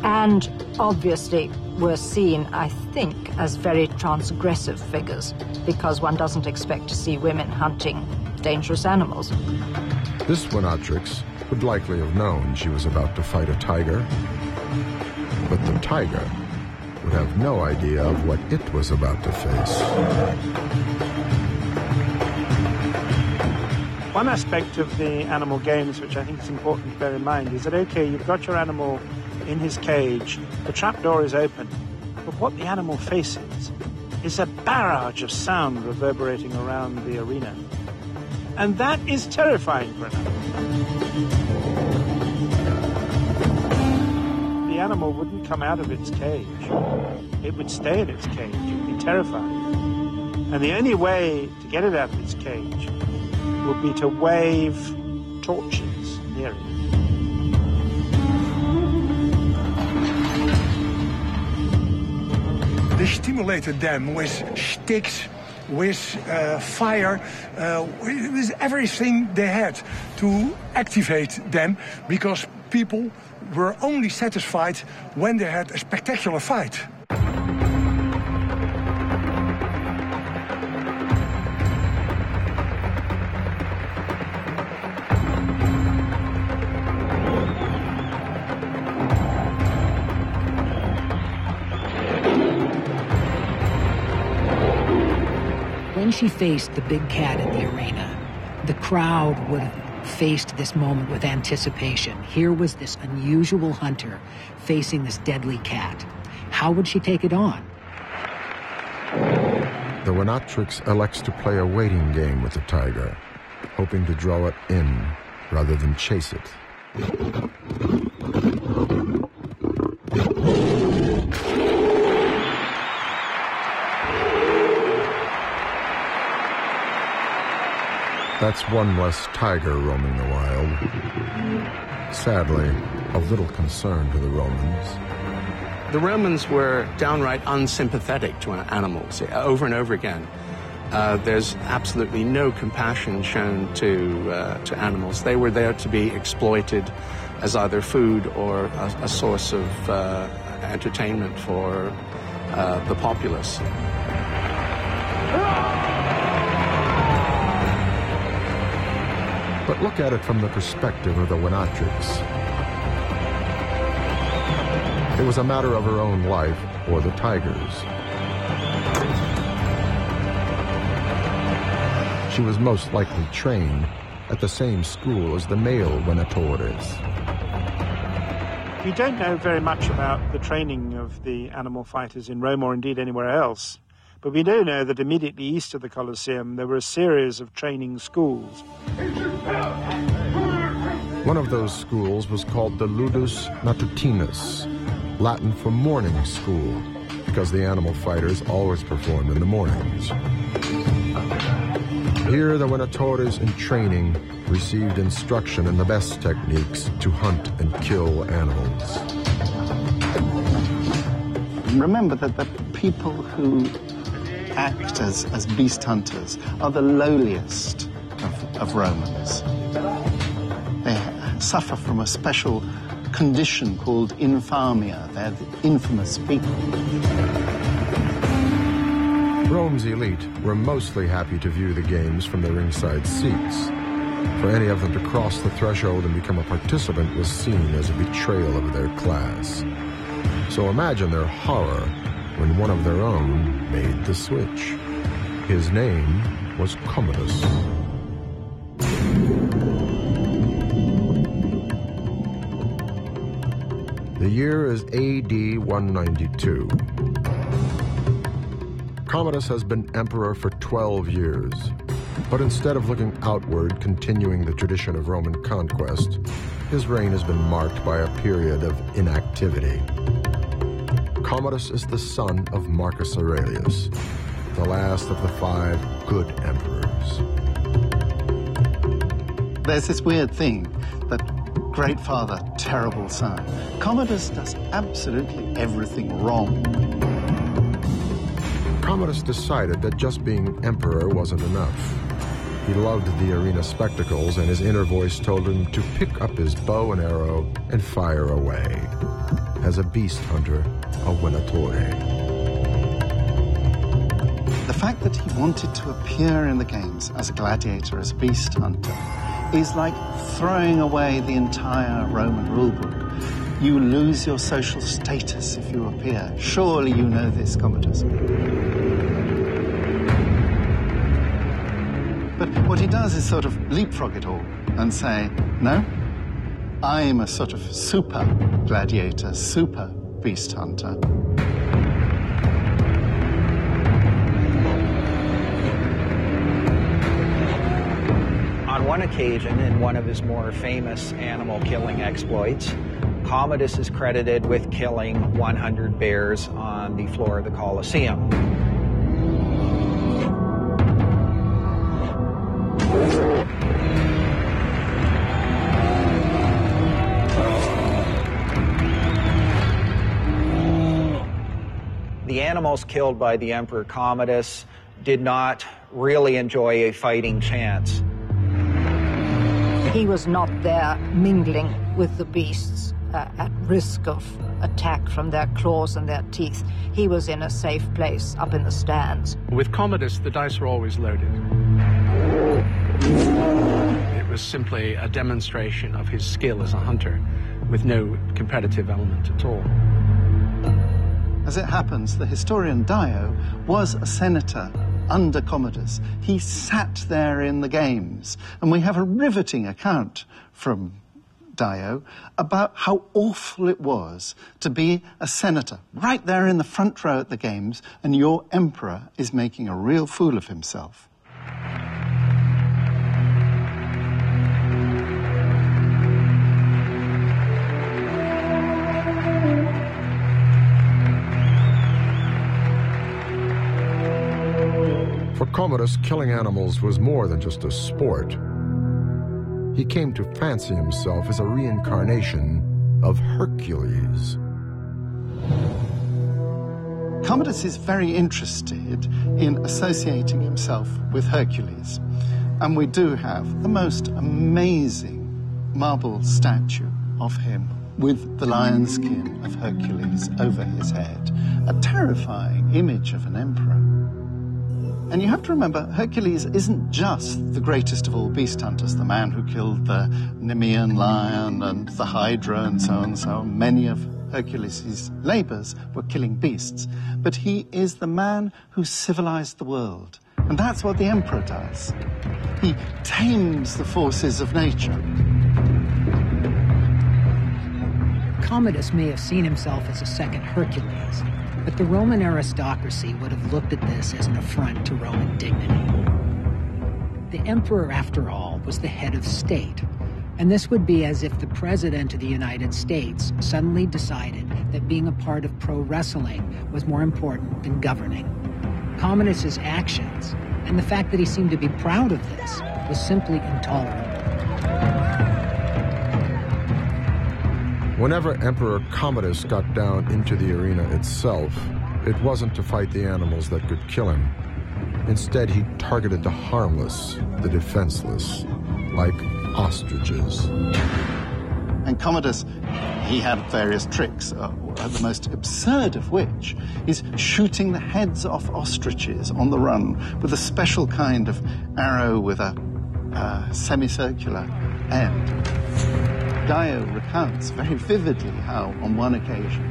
and obviously were seen, I think, as very transgressive figures, because one doesn't expect to see women hunting dangerous animals. This Winatrix would likely have known she was about to fight a tiger, but the tiger would have no idea of what it was about to face. One aspect of the animal games which I think is important to bear in mind is that, okay, you've got your animal in his cage, the trapdoor is open, but what the animal faces is a barrage of sound reverberating around the arena. And that is terrifying for an animal. The animal wouldn't come out of its cage. It would stay in its cage. It would be terrified. And the only way to get it out of its cage would be to wave torches near it. They stimulated them with sticks, with fire, with everything they had to activate them, because people were only satisfied when they had a spectacular fight. When she faced the big cat in the arena, the crowd would have faced this moment with anticipation. Here was this unusual hunter facing this deadly cat. How would she take it on? The Winatrix elects to play a waiting game with the tiger, hoping to draw it in rather than chase it. That's one less tiger roaming the wild. Sadly, of little concern to the Romans. The Romans were downright unsympathetic to animals over and over again. There's absolutely no compassion shown to animals. They were there to be exploited as either food or a source of entertainment for the populace. But look at it from the perspective of the Winatrix. It was a matter of her own life or the tiger's. She was most likely trained at the same school as the male Winatores. We don't know very much about the training of the animal fighters in Rome or indeed anywhere else, but we do know that immediately east of the Colosseum there were a series of training schools. One of those schools was called the Ludus Matutinus, Latin for morning school, because the animal fighters always performed in the mornings. Here the Winatores in training received instruction in the best techniques to hunt and kill animals. Remember that the people who act as beast hunters are the lowliest of Romans. They suffer from a special condition called infamia. They're the infamous people. Rome's elite were mostly happy to view the games from the ringside seats. For any of them to cross the threshold and become a participant was seen as a betrayal of their class. So imagine their horror when one of their own made the switch. His name was Commodus. The year is AD 192. Commodus has been emperor for 12 years, but instead of looking outward, continuing the tradition of Roman conquest, his reign has been marked by a period of inactivity. Commodus is the son of Marcus Aurelius, the last of the 5 good emperors. There's this weird thing that great father, terrible son. Commodus does absolutely everything wrong. Commodus decided that just being emperor wasn't enough. He loved the arena spectacles, and his inner voice told him to pick up his bow and arrow and fire away. As a beast hunter, a venatore. The fact that he wanted to appear in the games as a gladiator, as a beast hunter, is like throwing away the entire Roman rulebook. You lose your social status if you appear. Surely you know this, Commodus. But what he does is sort of leapfrog it all and say, no, I'm a sort of super gladiator, super beast hunter. On one occasion, in one of his more famous animal-killing exploits, Commodus is credited with killing 100 bears on the floor of the Colosseum. The animals killed by the Emperor Commodus did not really enjoy a fighting chance. He was not there mingling with the beasts at risk of attack from their claws and their teeth. He was in a safe place up in the stands. With Commodus, the dice were always loaded. It was simply a demonstration of his skill as a hunter with no competitive element at all. As it happens, the historian Dio was a senator under Commodus. He sat there in the games, and we have a riveting account from Dio about how awful it was to be a senator right there in the front row at the games, and your emperor is making a real fool of himself. For Commodus, killing animals was more than just a sport. He came to fancy himself as a reincarnation of Hercules. Commodus is very interested in associating himself with Hercules. And we do have the most amazing marble statue of him with the lion skin of Hercules over his head, a terrifying image of an emperor. And you have to remember, Hercules isn't just the greatest of all beast hunters, the man who killed the Nemean lion and the Hydra and so on and so on. Many of Hercules' labors were killing beasts. But he is the man who civilized the world. And that's what the emperor does. He tames the forces of nature. Commodus may have seen himself as a second Hercules, but the Roman aristocracy would have looked at this as an affront to Roman dignity. The emperor, after all, was the head of state, and this would be as if the president of the United States suddenly decided that being a part of pro wrestling was more important than governing. Commodus's actions, and the fact that he seemed to be proud of this, was simply intolerable. Whenever Emperor Commodus got down into the arena itself, it wasn't to fight the animals that could kill him. Instead, he targeted the harmless, the defenseless, like ostriches. And Commodus, he had various tricks, the most absurd of which is shooting the heads off ostriches on the run with a special kind of arrow with a semicircular end. Dio recounts very vividly how, on one occasion,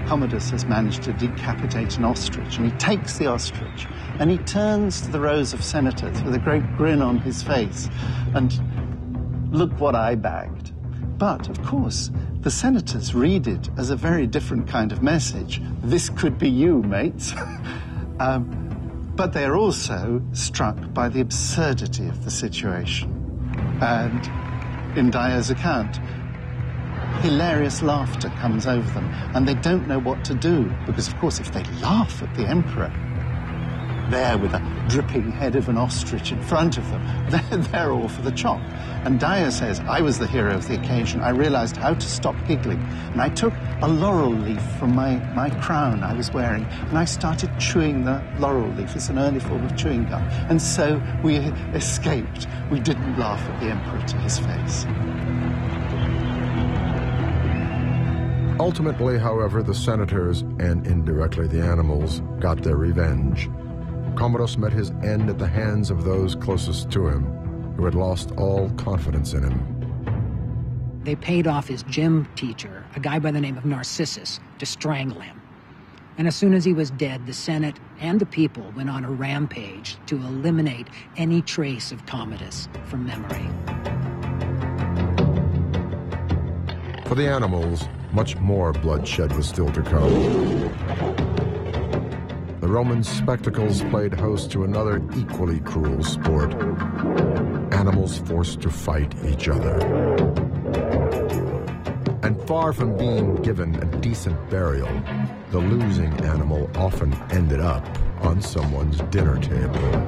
Commodus has managed to decapitate an ostrich, and he takes the ostrich and he turns to the rows of senators with a great grin on his face and, look what I bagged. But, of course, the senators read it as a very different kind of message. This could be you, mates. But they're also struck by the absurdity of the situation. And in Dio's account, hilarious laughter comes over them, and they don't know what to do, because, of course, if they laugh at the emperor, there with a dripping head of an ostrich in front of them, they're all for the chop. And Dio says, I was the hero of the occasion. I realized how to stop giggling. And I took a laurel leaf from my crown I was wearing, and I started chewing the laurel leaf. It's an early form of chewing gum. And so we escaped. We didn't laugh at the emperor to his face. Ultimately, however, the senators, and indirectly the animals, got their revenge. Commodus met his end at the hands of those closest to him, who had lost all confidence in him. They paid off his gym teacher, a guy by the name of Narcissus, to strangle him. And as soon as he was dead, the Senate and the people went on a rampage to eliminate any trace of Commodus from memory. For the animals, much more bloodshed was still to come. The Roman spectacles played host to another equally cruel sport: animals forced to fight each other. And far from being given a decent burial, the losing animal often ended up on someone's dinner table.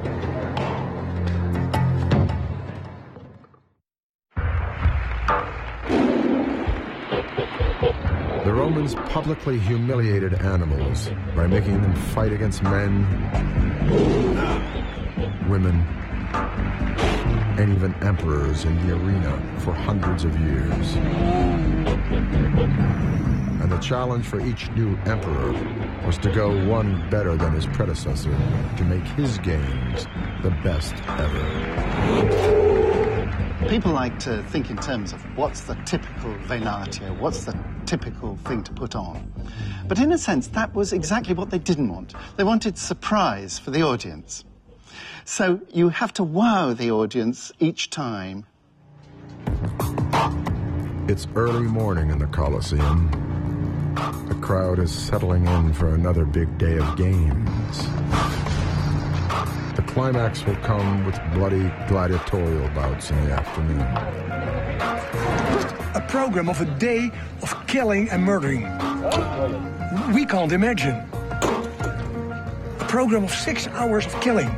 The Romans publicly humiliated animals by making them fight against men, women, and even emperors in the arena for hundreds of years. And the challenge for each new emperor was to go one better than his predecessor, to make his games the best ever. People like to think in terms of what's the typical venatio, what's the typical thing to put on. But in a sense, that was exactly what they didn't want. They wanted surprise for the audience. So you have to wow the audience each time. It's early morning in the Colosseum. The crowd is settling in for another big day of games. The climax will come with bloody gladiatorial bouts in the afternoon. A program of a day of killing and murdering. We can't imagine. A program of 6 hours of killing.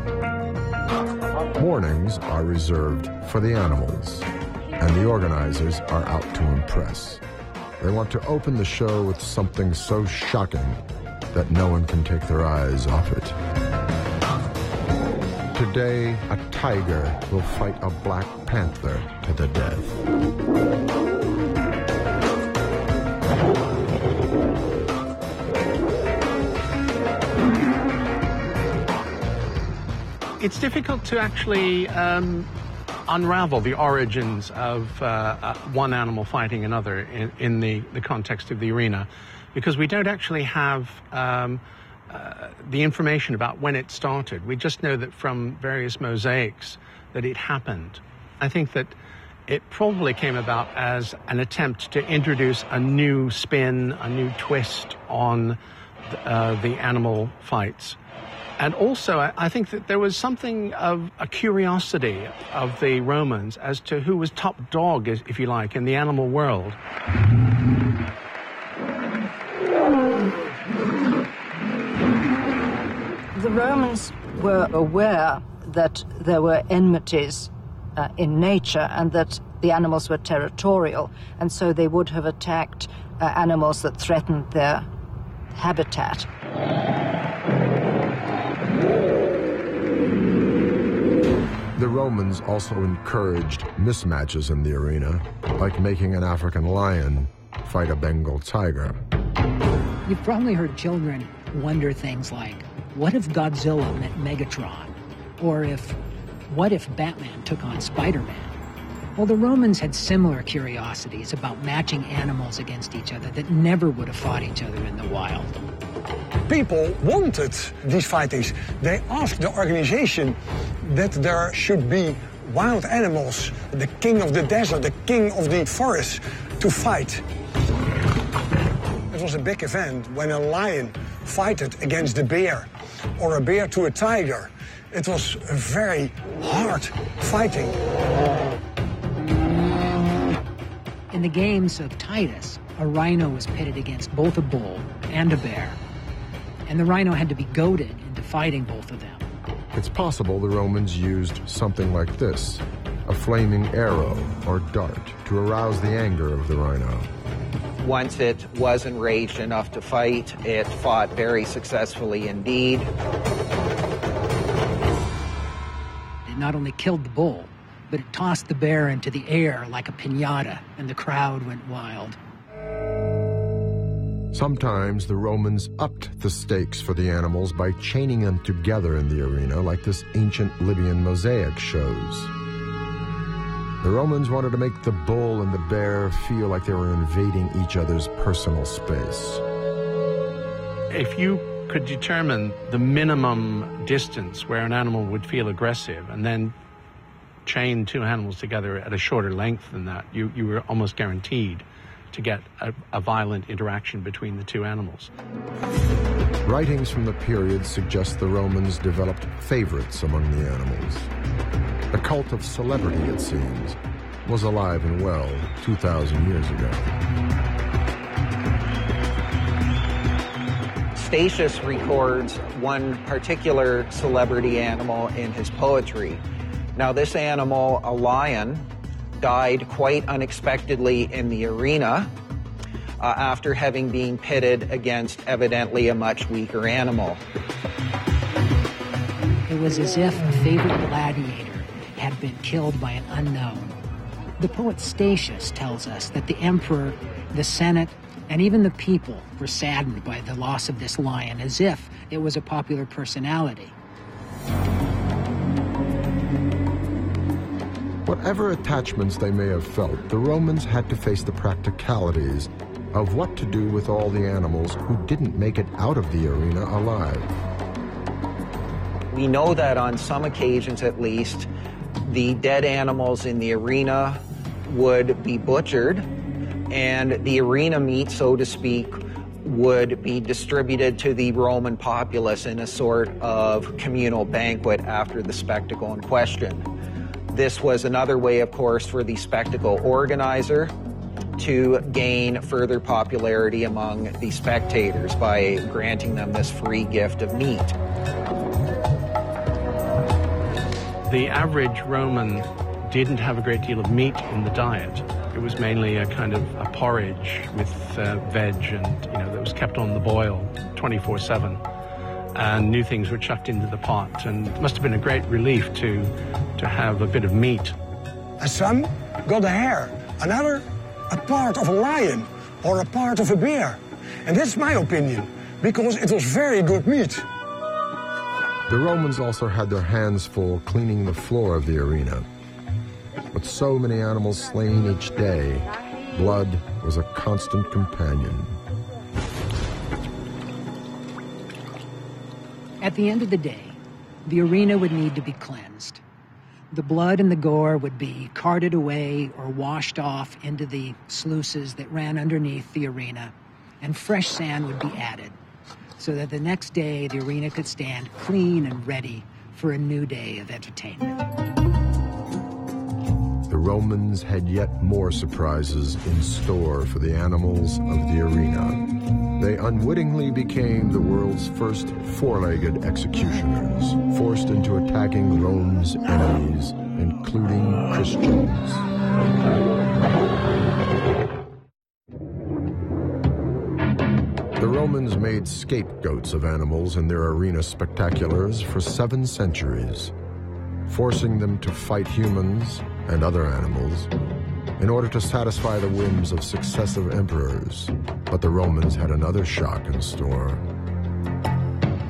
Mornings are reserved for the animals, and the organizers are out to impress. They want to open the show with something so shocking that no one can take their eyes off it. Today, a tiger will fight a black panther to the death. It's difficult to actually unravel the origins of one animal fighting another in the context of the arena, because we don't actually have the information about when it started. We just know that from various mosaics that it happened. I think that it probably came about as an attempt to introduce a new spin, a new twist on the animal fights. And also, I think that there was something of a curiosity of the Romans as to who was top dog, if you like, in the animal world. The Romans were aware that there were enmities in nature and that the animals were territorial, and so they would have attacked animals that threatened their habitat. The Romans also encouraged mismatches in the arena, like making an African lion fight a Bengal tiger. You've probably heard children wonder things like, what if Godzilla met Megatron? Or what if Batman took on Spider-Man? Well, the Romans had similar curiosities about matching animals against each other that never would have fought each other in the wild. People wanted these fightings. They asked the organization that there should be wild animals, the king of the desert, the king of the forest, to fight. It was a big event when a lion fought against a bear, or a bear to a tiger. It was a very hard fighting. In the games of Titus, a rhino was pitted against both a bull and a bear. And the rhino had to be goaded into fighting both of them. It's possible the Romans used something like this, a flaming arrow or dart, to arouse the anger of the rhino. Once it was enraged enough to fight, it fought very successfully indeed. It not only killed the bull, but it tossed the bear into the air like a piñata, and the crowd went wild. Sometimes the Romans upped the stakes for the animals by chaining them together in the arena, like this ancient Libyan mosaic shows. The Romans wanted to make the bull and the bear feel like they were invading each other's personal space. If you could determine the minimum distance where an animal would feel aggressive and then chain two animals together at a shorter length than that, you were almost guaranteed to get a violent interaction between the two animals. Writings from the period suggest the Romans developed favorites among the animals. The cult of celebrity, it seems, was alive and well 2,000 years ago. Statius records one particular celebrity animal in his poetry. Now, this animal, a lion, died quite unexpectedly in the arena after having been pitted against evidently a much weaker animal. It was as if a favorite gladiator had been killed by an unknown. The poet Statius tells us that the emperor, the senate, and even the people were saddened by the loss of this lion, as if it was a popular personality. Whatever attachments they may have felt, the Romans had to face the practicalities of what to do with all the animals who didn't make it out of the arena alive. We know that on some occasions, at least, the dead animals in the arena would be butchered, and the arena meat, so to speak, would be distributed to the Roman populace in a sort of communal banquet after the spectacle in question. This was another way, of course, for the spectacle organizer to gain further popularity among the spectators by granting them this free gift of meat. The average Roman didn't have a great deal of meat in the diet. It was mainly a kind of a porridge with veg and, that was kept on the boil 24/7. And new things were chucked into the pot, and it must have been a great relief to have a bit of meat. Some got a hare, another a part of a lion or a part of a bear. And that's my opinion, because it was very good meat. The Romans also had their hands full cleaning the floor of the arena. With so many animals slain each day, blood was a constant companion. At the end of the day, the arena would need to be cleansed. The blood and the gore would be carted away or washed off into the sluices that ran underneath the arena, and fresh sand would be added, so that the next day the arena could stand clean and ready for a new day of entertainment. The Romans had yet more surprises in store for the animals of the arena. They unwittingly became the world's first four-legged executioners, forced into attacking Rome's enemies, including Christians. The Romans made scapegoats of animals in their arena spectaculars for 7 centuries. forcing them to fight humans and other animals in order to satisfy the whims of successive emperors. But the Romans had another shock in store.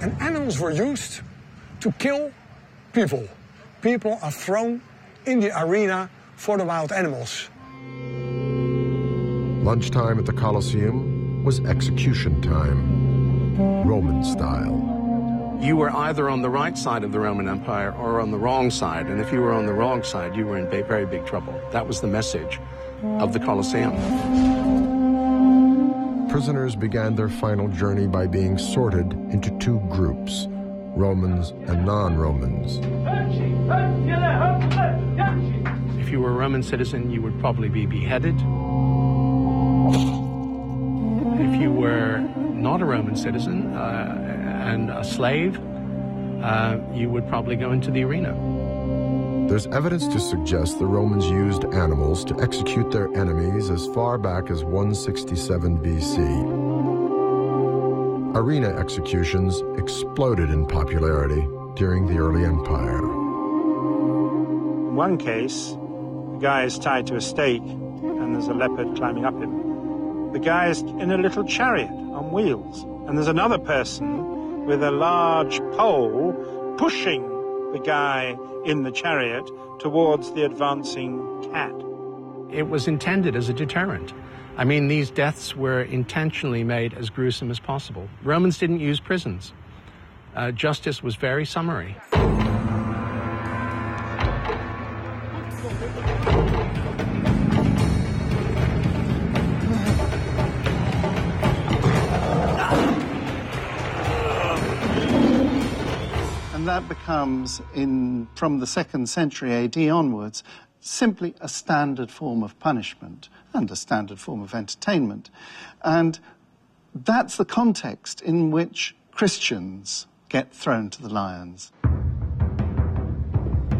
And animals were used to kill people. People are thrown in the arena for the wild animals. Lunchtime at the Colosseum was execution time, Roman style. You were either on the right side of the Roman Empire or on the wrong side, and if you were on the wrong side, you were in very big trouble. That was the message of the Colosseum. Prisoners began their final journey by being sorted into two groups, Romans and non-Romans. If you were a Roman citizen, you would probably be beheaded. If you were not a Roman citizen and a slave, you would probably go into the arena. There's evidence to suggest the Romans used animals to execute their enemies as far back as 167 BC. Arena executions exploded in popularity during the early empire. In one case, the guy is tied to a stake and there's a leopard climbing up him. The guy is in a little chariot on wheels, and there's another person with a large pole pushing the guy in the chariot towards the advancing cat. It was intended as a deterrent. I mean, these deaths were intentionally made as gruesome as possible. Romans didn't use prisons. Justice was very summary. That becomes, from the 2nd century AD onwards, simply a standard form of punishment and a standard form of entertainment. And that's the context in which Christians get thrown to the lions.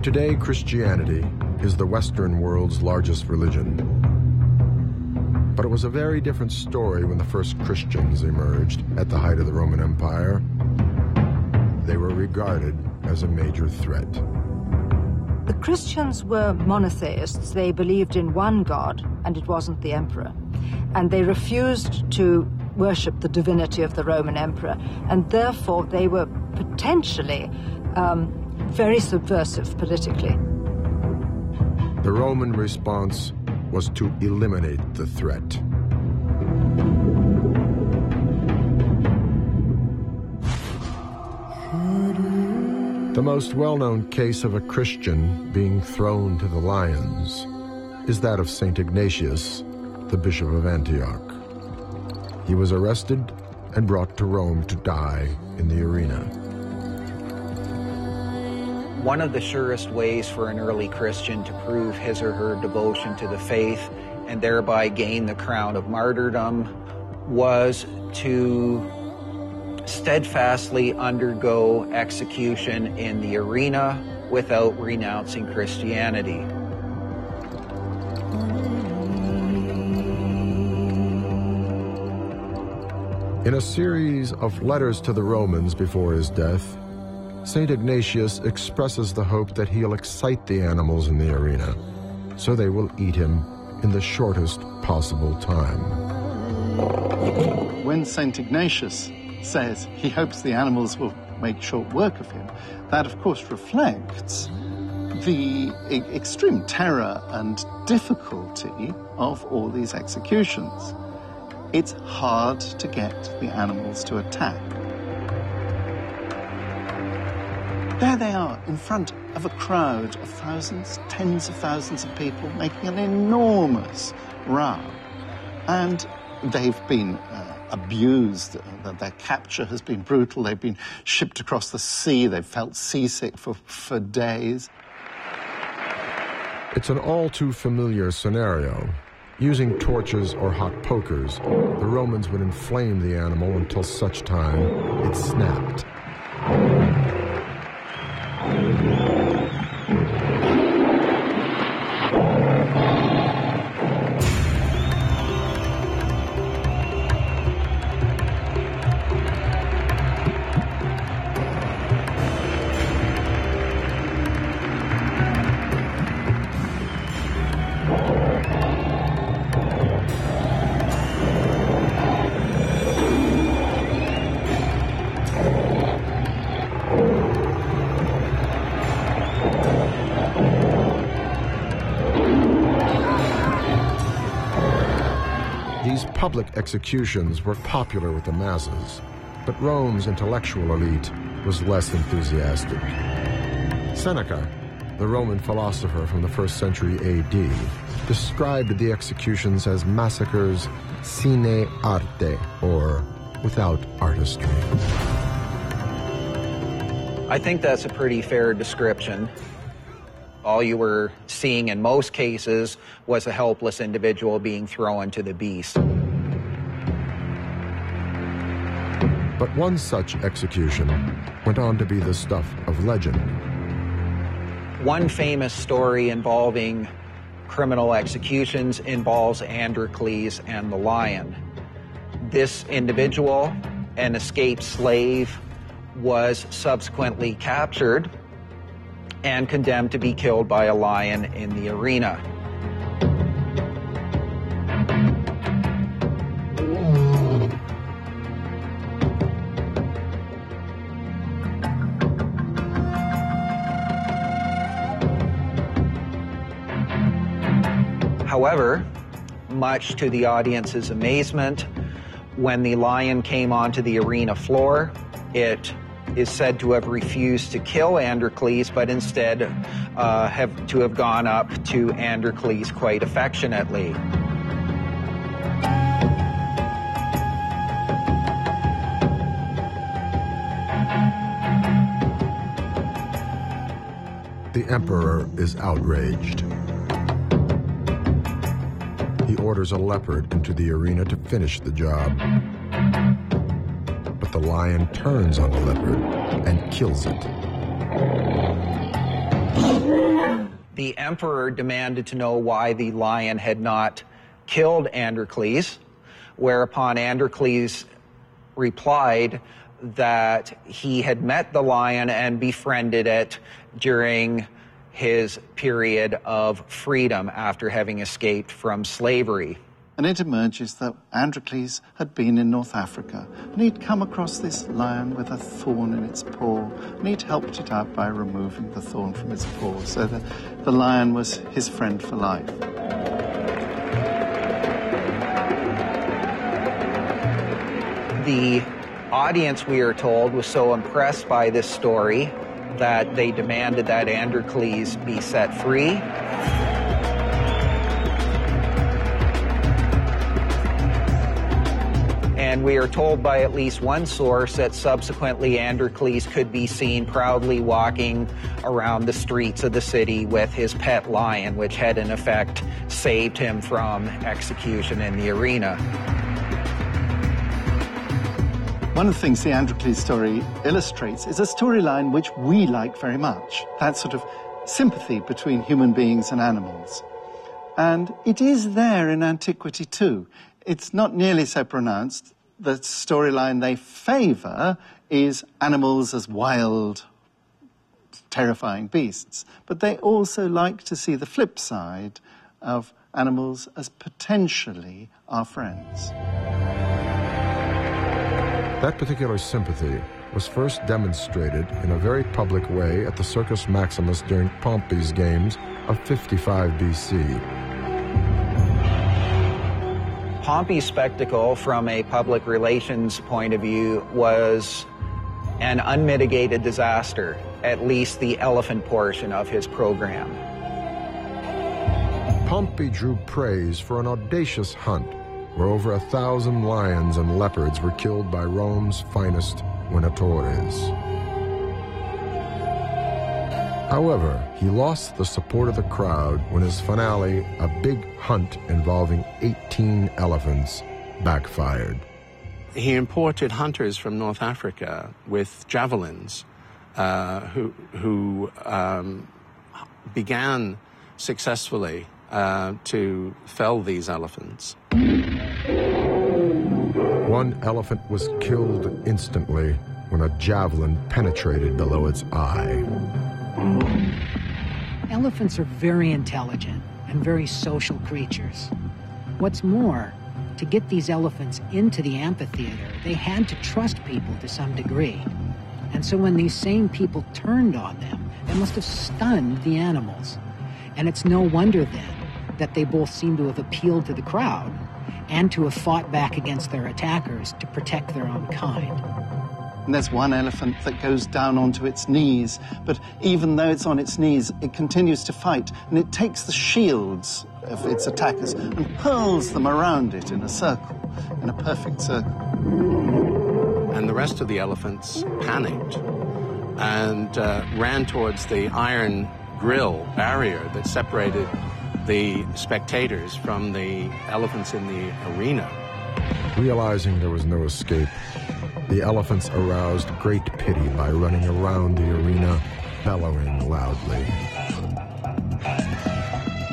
Today, Christianity is the Western world's largest religion. But it was a very different story when the first Christians emerged at the height of the Roman Empire. They were regarded as a major threat. The Christians were monotheists. They believed in one God, and it wasn't the emperor. And they refused to worship the divinity of the Roman emperor, and therefore they were potentially very subversive politically. The Roman response was to eliminate the threat. The most well-known case of a Christian being thrown to the lions is that of St. Ignatius, the Bishop of Antioch. He was arrested and brought to Rome to die in the arena. One of the surest ways for an early Christian to prove his or her devotion to the faith and thereby gain the crown of martyrdom was to steadfastly undergo execution in the arena without renouncing Christianity. In a series of letters to the Romans before his death, St. Ignatius expresses the hope that he'll excite the animals in the arena, so they will eat him in the shortest possible time. When St. Ignatius says he hopes the animals will make short work of him, that of course reflects the extreme terror and difficulty of all these executions. It's hard to get the animals to attack. There they are in front of a crowd of thousands, tens of thousands of people making an enormous row. And they've been abused, their capture has been brutal, they've been shipped across the sea, they've felt seasick for days. It's an all too familiar scenario. Using torches or hot pokers, the Romans would inflame the animal until such time it snapped. These public executions were popular with the masses, but Rome's intellectual elite was less enthusiastic. Seneca, the Roman philosopher from the 1st century AD, described the executions as massacres sine arte, or without artistry. I think that's a pretty fair description. All you were seeing in most cases was a helpless individual being thrown to the beast. But one such execution went on to be the stuff of legend. One famous story involving criminal executions involves Androcles and the lion. This individual, an escaped slave, was subsequently captured and condemned to be killed by a lion in the arena. However, much to the audience's amazement, when the lion came onto the arena floor, it is said to have refused to kill Androcles, but instead have gone up to Androcles quite affectionately. The emperor is outraged. He orders a leopard into the arena to finish the job. But the lion turns on the leopard and kills it. The emperor demanded to know why the lion had not killed Androcles, whereupon Androcles replied that he had met the lion and befriended it during his period of freedom after having escaped from slavery. And it emerges that Androcles had been in North Africa, and he'd come across this lion with a thorn in its paw, and he'd helped it out by removing the thorn from its paw, so that the lion was his friend for life. The audience, we are told, was so impressed by this story that they demanded that Androcles be set free. And we are told by at least one source that subsequently Androcles could be seen proudly walking around the streets of the city with his pet lion, which had in effect saved him from execution in the arena. One of the things the Androcles story illustrates is a storyline which we like very much, that sort of sympathy between human beings and animals. And it is there in antiquity too. It's not nearly so pronounced. The storyline they favor is animals as wild, terrifying beasts. But they also like to see the flip side of animals as potentially our friends. That particular sympathy was first demonstrated in a very public way at the Circus Maximus during Pompey's games of 55 BC. Pompey's spectacle, from a public relations point of view, was an unmitigated disaster, at least the elephant portion of his program. Pompey drew praise for an audacious hunt where over 1,000 lions and leopards were killed by Rome's finest Venatores. However, he lost the support of the crowd when his finale, a big hunt involving 18 elephants, backfired. He imported hunters from North Africa with javelins who began successfully to fell these elephants. One elephant was killed instantly when a javelin penetrated below its eye. Elephants are very intelligent and very social creatures. What's more, to get these elephants into the amphitheater, they had to trust people to some degree. And so when these same people turned on them, they must have stunned the animals. And it's no wonder then that they both seem to have appealed to the crowd and to have fought back against their attackers to protect their own kind. And there's one elephant that goes down onto its knees, but even though it's on its knees, it continues to fight, and it takes the shields of its attackers and hurls them around it in a circle, in a perfect circle. And the rest of the elephants panicked and ran towards the iron grill barrier that separated the spectators from the elephants in the arena. Realizing there was no escape, the elephants aroused great pity by running around the arena, bellowing loudly.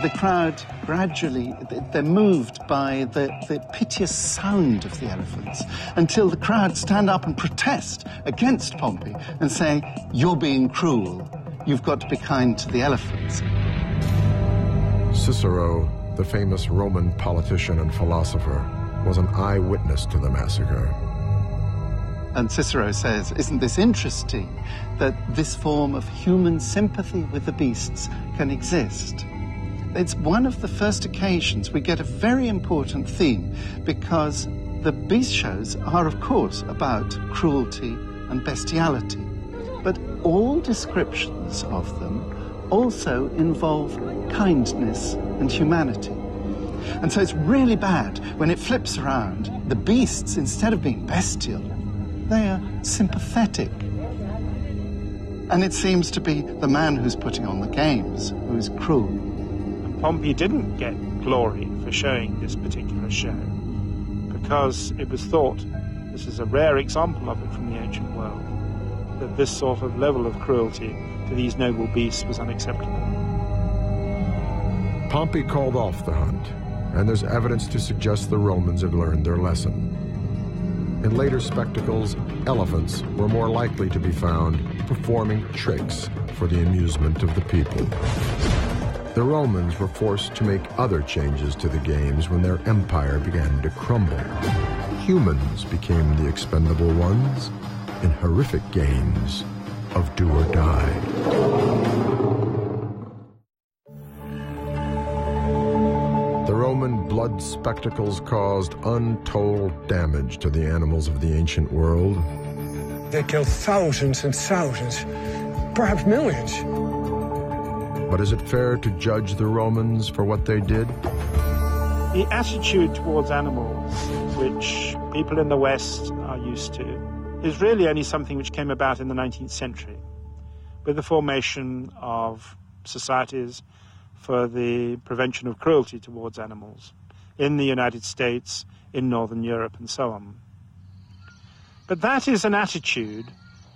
The crowd gradually, they're moved by the piteous sound of the elephants until the crowd stand up and protest against Pompey and say, "You're being cruel. You've got to be kind to the elephants." Cicero, the famous Roman politician and philosopher, was an eyewitness to the massacre. And Cicero says, isn't this interesting, that this form of human sympathy with the beasts can exist? It's one of the first occasions we get a very important theme, because the beast shows are, of course, about cruelty and bestiality. But all descriptions of them also involve kindness and humanity. And so it's really bad when it flips around. The beasts, instead of being bestial, they are sympathetic. And it seems to be the man who's putting on the games who's cruel. And Pompey didn't get glory for showing this particular show, because it was thought, this is a rare example of it from the ancient world, that this sort of level of cruelty to these noble beasts was unacceptable. Pompey called off the hunt, and there's evidence to suggest the Romans had learned their lesson. In later spectacles, elephants were more likely to be found performing tricks for the amusement of the people. The Romans were forced to make other changes to the games when their empire began to crumble. Humans became the expendable ones in horrific games of do or die. The Roman blood spectacles caused untold damage to the animals of the ancient world. They killed thousands and thousands, perhaps millions. But is it fair to judge the Romans for what they did? The attitude towards animals, which people in the West are used to, is really only something which came about in the 19th century with the formation of societies for the prevention of cruelty towards animals in the United States, in Northern Europe, and so on. But that is an attitude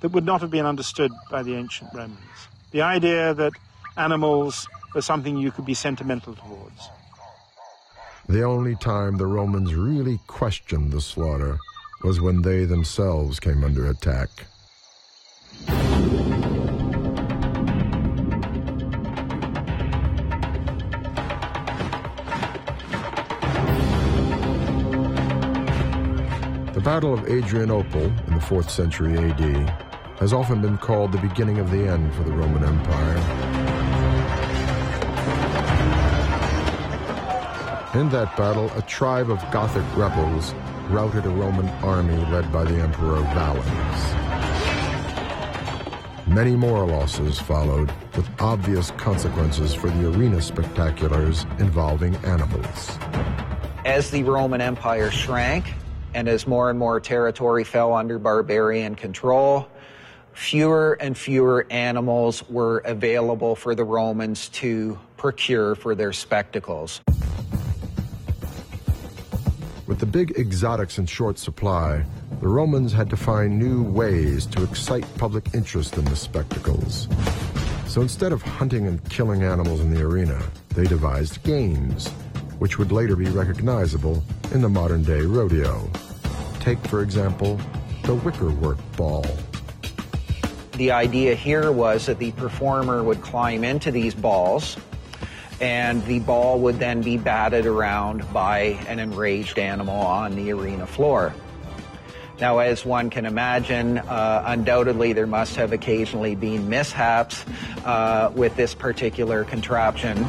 that would not have been understood by the ancient Romans. The idea that animals were something you could be sentimental towards. The only time the Romans really questioned the slaughter was when they themselves came under attack. The Battle of Adrianople in the 4th century AD has often been called the beginning of the end for the Roman Empire. In that battle, a tribe of Gothic rebels routed a Roman army led by the Emperor Valens. Many more losses followed, with obvious consequences for the arena spectaculars involving animals. As the Roman Empire shrank, and as more and more territory fell under barbarian control, fewer and fewer animals were available for the Romans to procure for their spectacles. With the big exotics in short supply, the Romans had to find new ways to excite public interest in the spectacles. So instead of hunting and killing animals in the arena, they devised games, which would later be recognizable in the modern-day rodeo. Take, for example, the wickerwork ball. The idea here was that the performer would climb into these balls, and the ball would then be batted around by an enraged animal on the arena floor. Now, as one can imagine, undoubtedly there must have occasionally been mishaps with this particular contraption.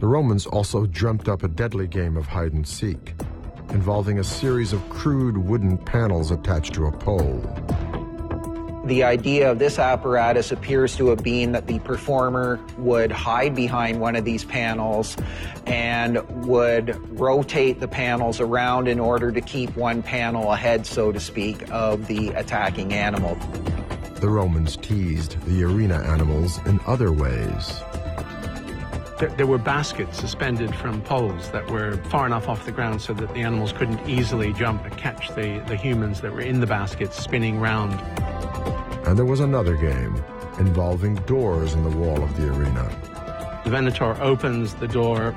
The Romans also dreamt up a deadly game of hide-and-seek, involving a series of crude wooden panels attached to a pole. The idea of this apparatus appears to have been that the performer would hide behind one of these panels and would rotate the panels around in order to keep one panel ahead, so to speak, of the attacking animal. The Romans teased the arena animals in other ways. There were baskets suspended from poles that were far enough off the ground so that the animals couldn't easily jump and catch the humans that were in the baskets spinning round. And there was another game involving doors in the wall of the arena. The Venator opens the door,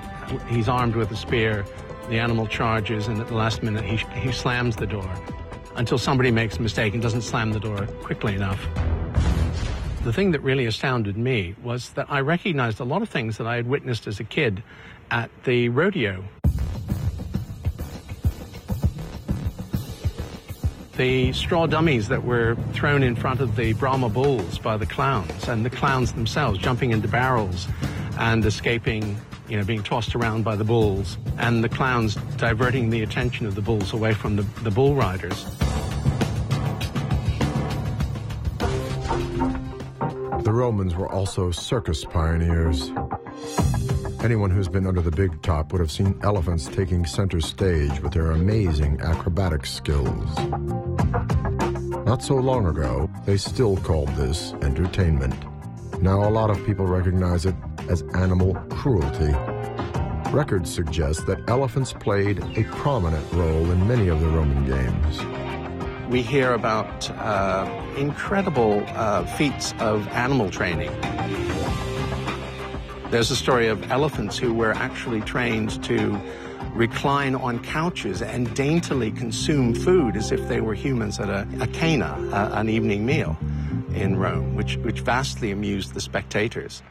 he's armed with a spear, the animal charges, and at the last minute he slams the door until somebody makes a mistake and doesn't slam the door quickly enough. The thing that really astounded me was that I recognized a lot of things that I had witnessed as a kid at the rodeo. The straw dummies that were thrown in front of the Brahma bulls by the clowns, and the clowns themselves jumping into barrels and escaping, being tossed around by the bulls, and the clowns diverting the attention of the bulls away from the bull riders. The Romans were also circus pioneers. Anyone who's been under the big top would have seen elephants taking center stage with their amazing acrobatic skills. Not so long ago, they still called this entertainment. Now a lot of people recognize it as animal cruelty. Records suggest that elephants played a prominent role in many of the Roman games. We hear about incredible feats of animal training. There's a story of elephants who were actually trained to recline on couches and daintily consume food as if they were humans at a cena, an evening meal in Rome, which vastly amused the spectators.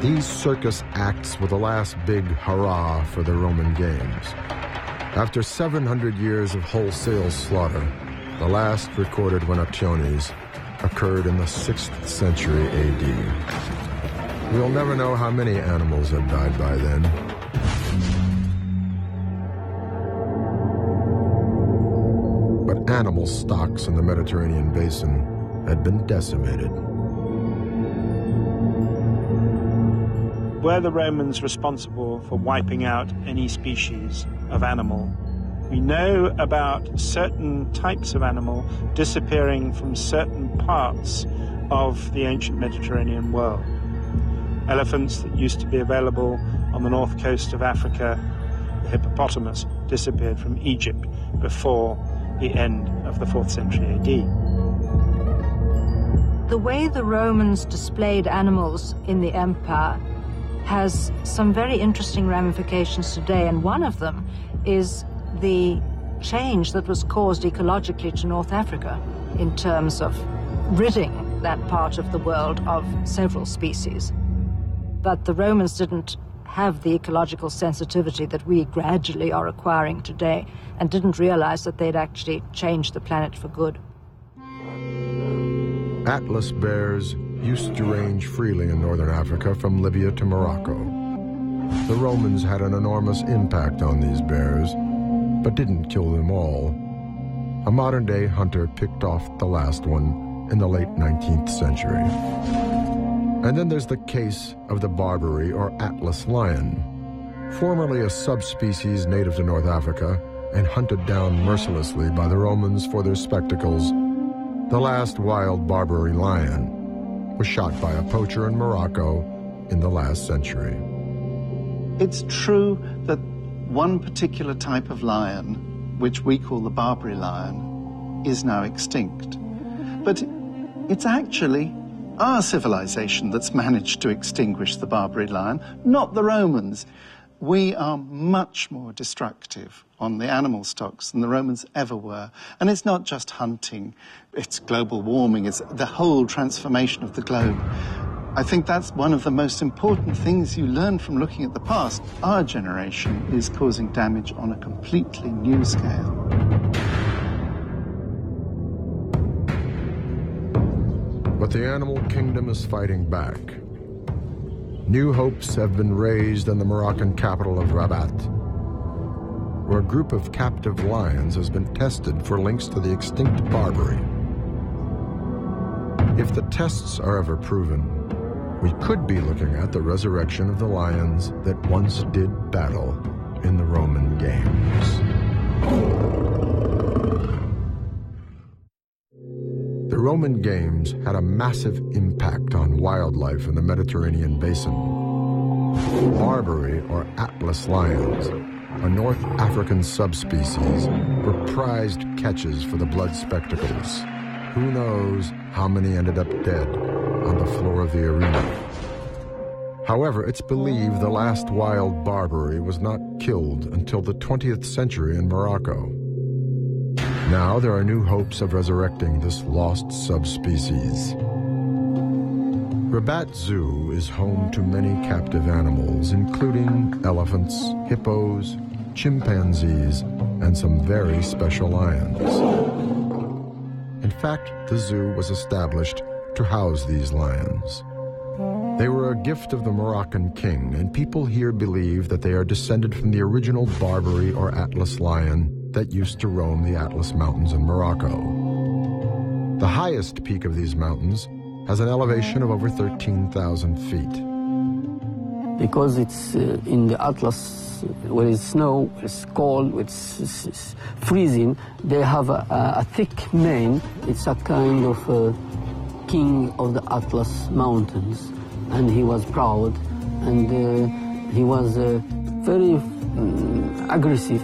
These circus acts were the last big hurrah for the Roman games. After 700 years of wholesale slaughter, the last recorded venationes occurred in the 6th century AD. We'll never know how many animals had died by then. But animal stocks in the Mediterranean basin had been decimated. Were the Romans responsible for wiping out any species of animal? We know about certain types of animal disappearing from certain parts of the ancient Mediterranean world. Elephants that used to be available on the north coast of Africa, the hippopotamus disappeared from Egypt before the end of the 4th century AD. The way the Romans displayed animals in the empire has some very interesting ramifications today, and one of them is the change that was caused ecologically to North Africa in terms of ridding that part of the world of several species. But the Romans didn't have the ecological sensitivity that we gradually are acquiring today, and didn't realize that they'd actually changed the planet for good. Atlas bears used to range freely in northern Africa from Libya to Morocco. The Romans had an enormous impact on these bears, but didn't kill them all. A modern-day hunter picked off the last one in the late 19th century. And then there's the case of the Barbary or Atlas lion, formerly a subspecies native to North Africa and hunted down mercilessly by the Romans for their spectacles. The last wild Barbary lion was shot by a poacher in Morocco in the last century. It's true that one particular type of lion, which we call the Barbary lion, is now extinct. But it's actually our civilization that's managed to extinguish the Barbary lion, not the Romans. We are much more destructive on the animal stocks than the Romans ever were. And it's not just hunting, it's global warming, it's the whole transformation of the globe. I think that's one of the most important things you learn from looking at the past. Our generation is causing damage on a completely new scale. But the animal kingdom is fighting back. New hopes have been raised in the Moroccan capital of Rabat, where a group of captive lions has been tested for links to the extinct Barbary. If the tests are ever proven, we could be looking at the resurrection of the lions that once did battle in the Roman Games. The Roman Games had a massive impact on wildlife in the Mediterranean basin. Barbary, or Atlas lions, a North African subspecies, were prized catches for the blood spectacles. Who knows how many ended up dead on the floor of the arena. However, it's believed the last wild Barbary was not killed until the 20th century in Morocco. Now there are new hopes of resurrecting this lost subspecies. Rabat Zoo is home to many captive animals, including elephants, hippos, chimpanzees, and some very special lions. In fact, the zoo was established to house these lions. They were a gift of the Moroccan king, and people here believe that they are descended from the original Barbary or Atlas lion that used to roam the Atlas Mountains in Morocco. The highest peak of these mountains has an elevation of over 13,000 feet. Because it's in the Atlas, where it's snow, it's cold, it's freezing, they have a thick mane. It's a kind of king of the Atlas Mountains. And he was proud, and he was very aggressive.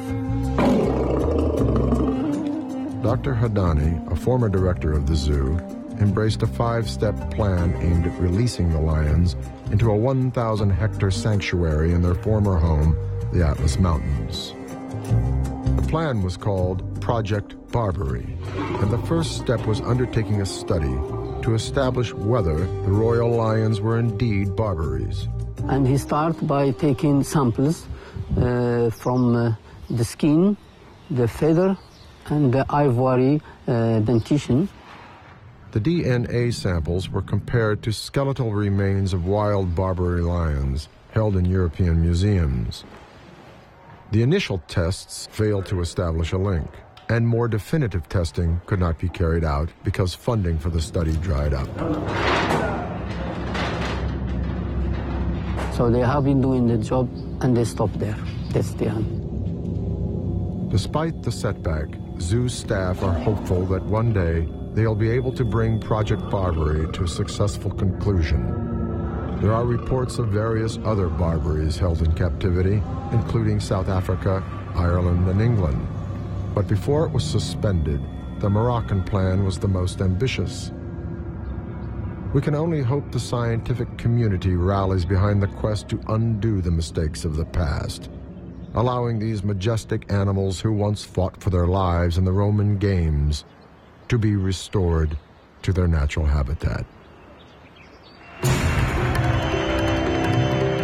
Dr. Hadani, a former director of the zoo, embraced a 5-step plan aimed at releasing the lions into a 1,000-hectare sanctuary in their former home, the Atlas Mountains. The plan was called Project Barbary, and the first step was undertaking a study to establish whether the royal lions were indeed Barbaries. And he started by taking samples from the skin, the feather, and the ivory dentition. The DNA samples were compared to skeletal remains of wild Barbary lions held in European museums. The initial tests failed to establish a link, and more definitive testing could not be carried out because funding for the study dried up. So they have been doing the job, and they stopped there. That's the end. Despite the setback, zoo staff are hopeful that one day they'll be able to bring Project Barbary to a successful conclusion. There are reports of various other Barbaries held in captivity, including South Africa, Ireland, and England. But before it was suspended, the Moroccan plan was the most ambitious. We can only hope the scientific community rallies behind the quest to undo the mistakes of the past, allowing these majestic animals who once fought for their lives in the Roman Games to be restored to their natural habitat.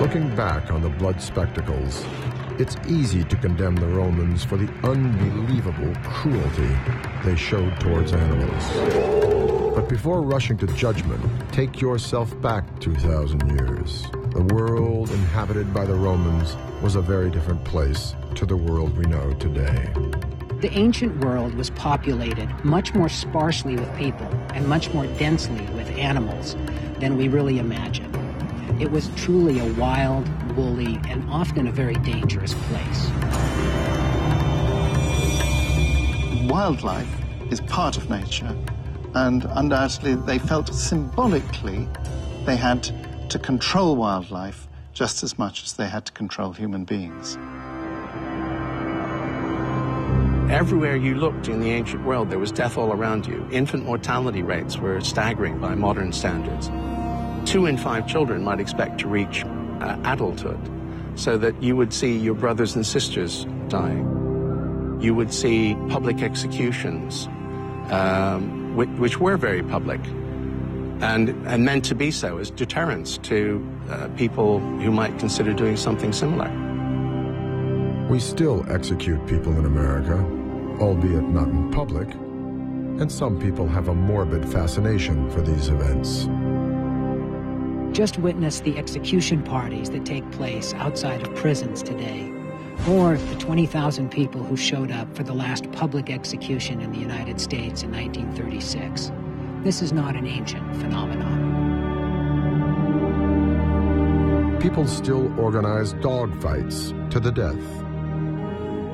Looking back on the blood spectacles, it's easy to condemn the Romans for the unbelievable cruelty they showed towards animals. But before rushing to judgment, take yourself back 2,000 years. The world inhabited by the Romans was a very different place to the world we know today. The ancient world was populated much more sparsely with people and much more densely with animals than we really imagine. It was truly a wild, woolly, and often a very dangerous place. Wildlife is part of nature, and undoubtedly they felt symbolically they had to control wildlife just as much as they had to control human beings. Everywhere you looked in the ancient world, there was death all around you. Infant mortality rates were staggering by modern standards. 2 in 5 children might expect to reach adulthood, so that you would see your brothers and sisters dying. You would see public executions, which were very public, and meant to be so as deterrents to people who might consider doing something similar. We still execute people in America, albeit not in public, and some people have a morbid fascination for these events. Just witness the execution parties that take place outside of prisons today, or the 20,000 people who showed up for the last public execution in the United States in 1936. This is not an ancient phenomenon. People still organize dogfights to the death.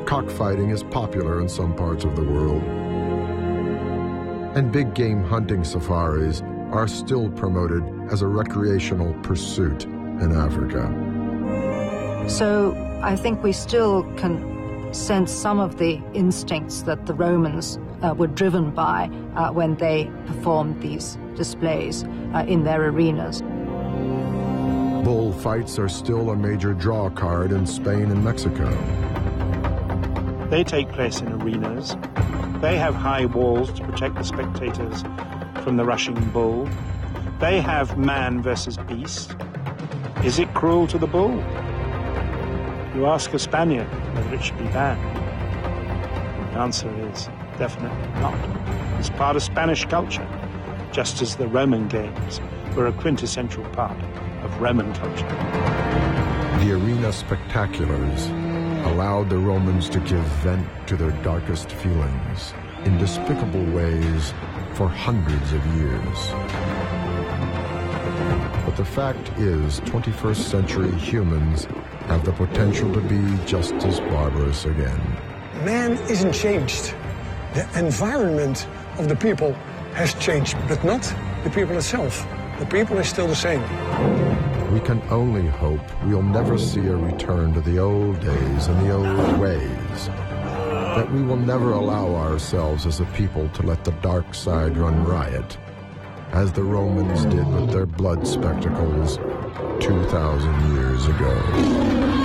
Cockfighting is popular in some parts of the world. And big game hunting safaris are still promoted as a recreational pursuit in Africa. So I think we still can sense some of the instincts that the Romans were driven by when they performed these displays in their arenas. Bullfights are still a major draw card in Spain and Mexico. They take place in arenas. They have high walls to protect the spectators from the rushing bull. They have man versus beast. Is it cruel to the bull? You ask a Spaniard whether it should be banned. The answer is definitely not. It's part of Spanish culture, just as the Roman games were a quintessential part of Roman culture. The arena spectaculars allowed the Romans to give vent to their darkest feelings in despicable ways for hundreds of years. But the fact is, 21st century humans have the potential to be just as barbarous again. Man isn't changed. The environment of the people has changed, but not the people itself. The people is still the same. We can only hope we'll never see a return to the old days and the old ways. That we will never allow ourselves as a people to let the dark side run riot, as the Romans did with their blood spectacles 2,000 years ago.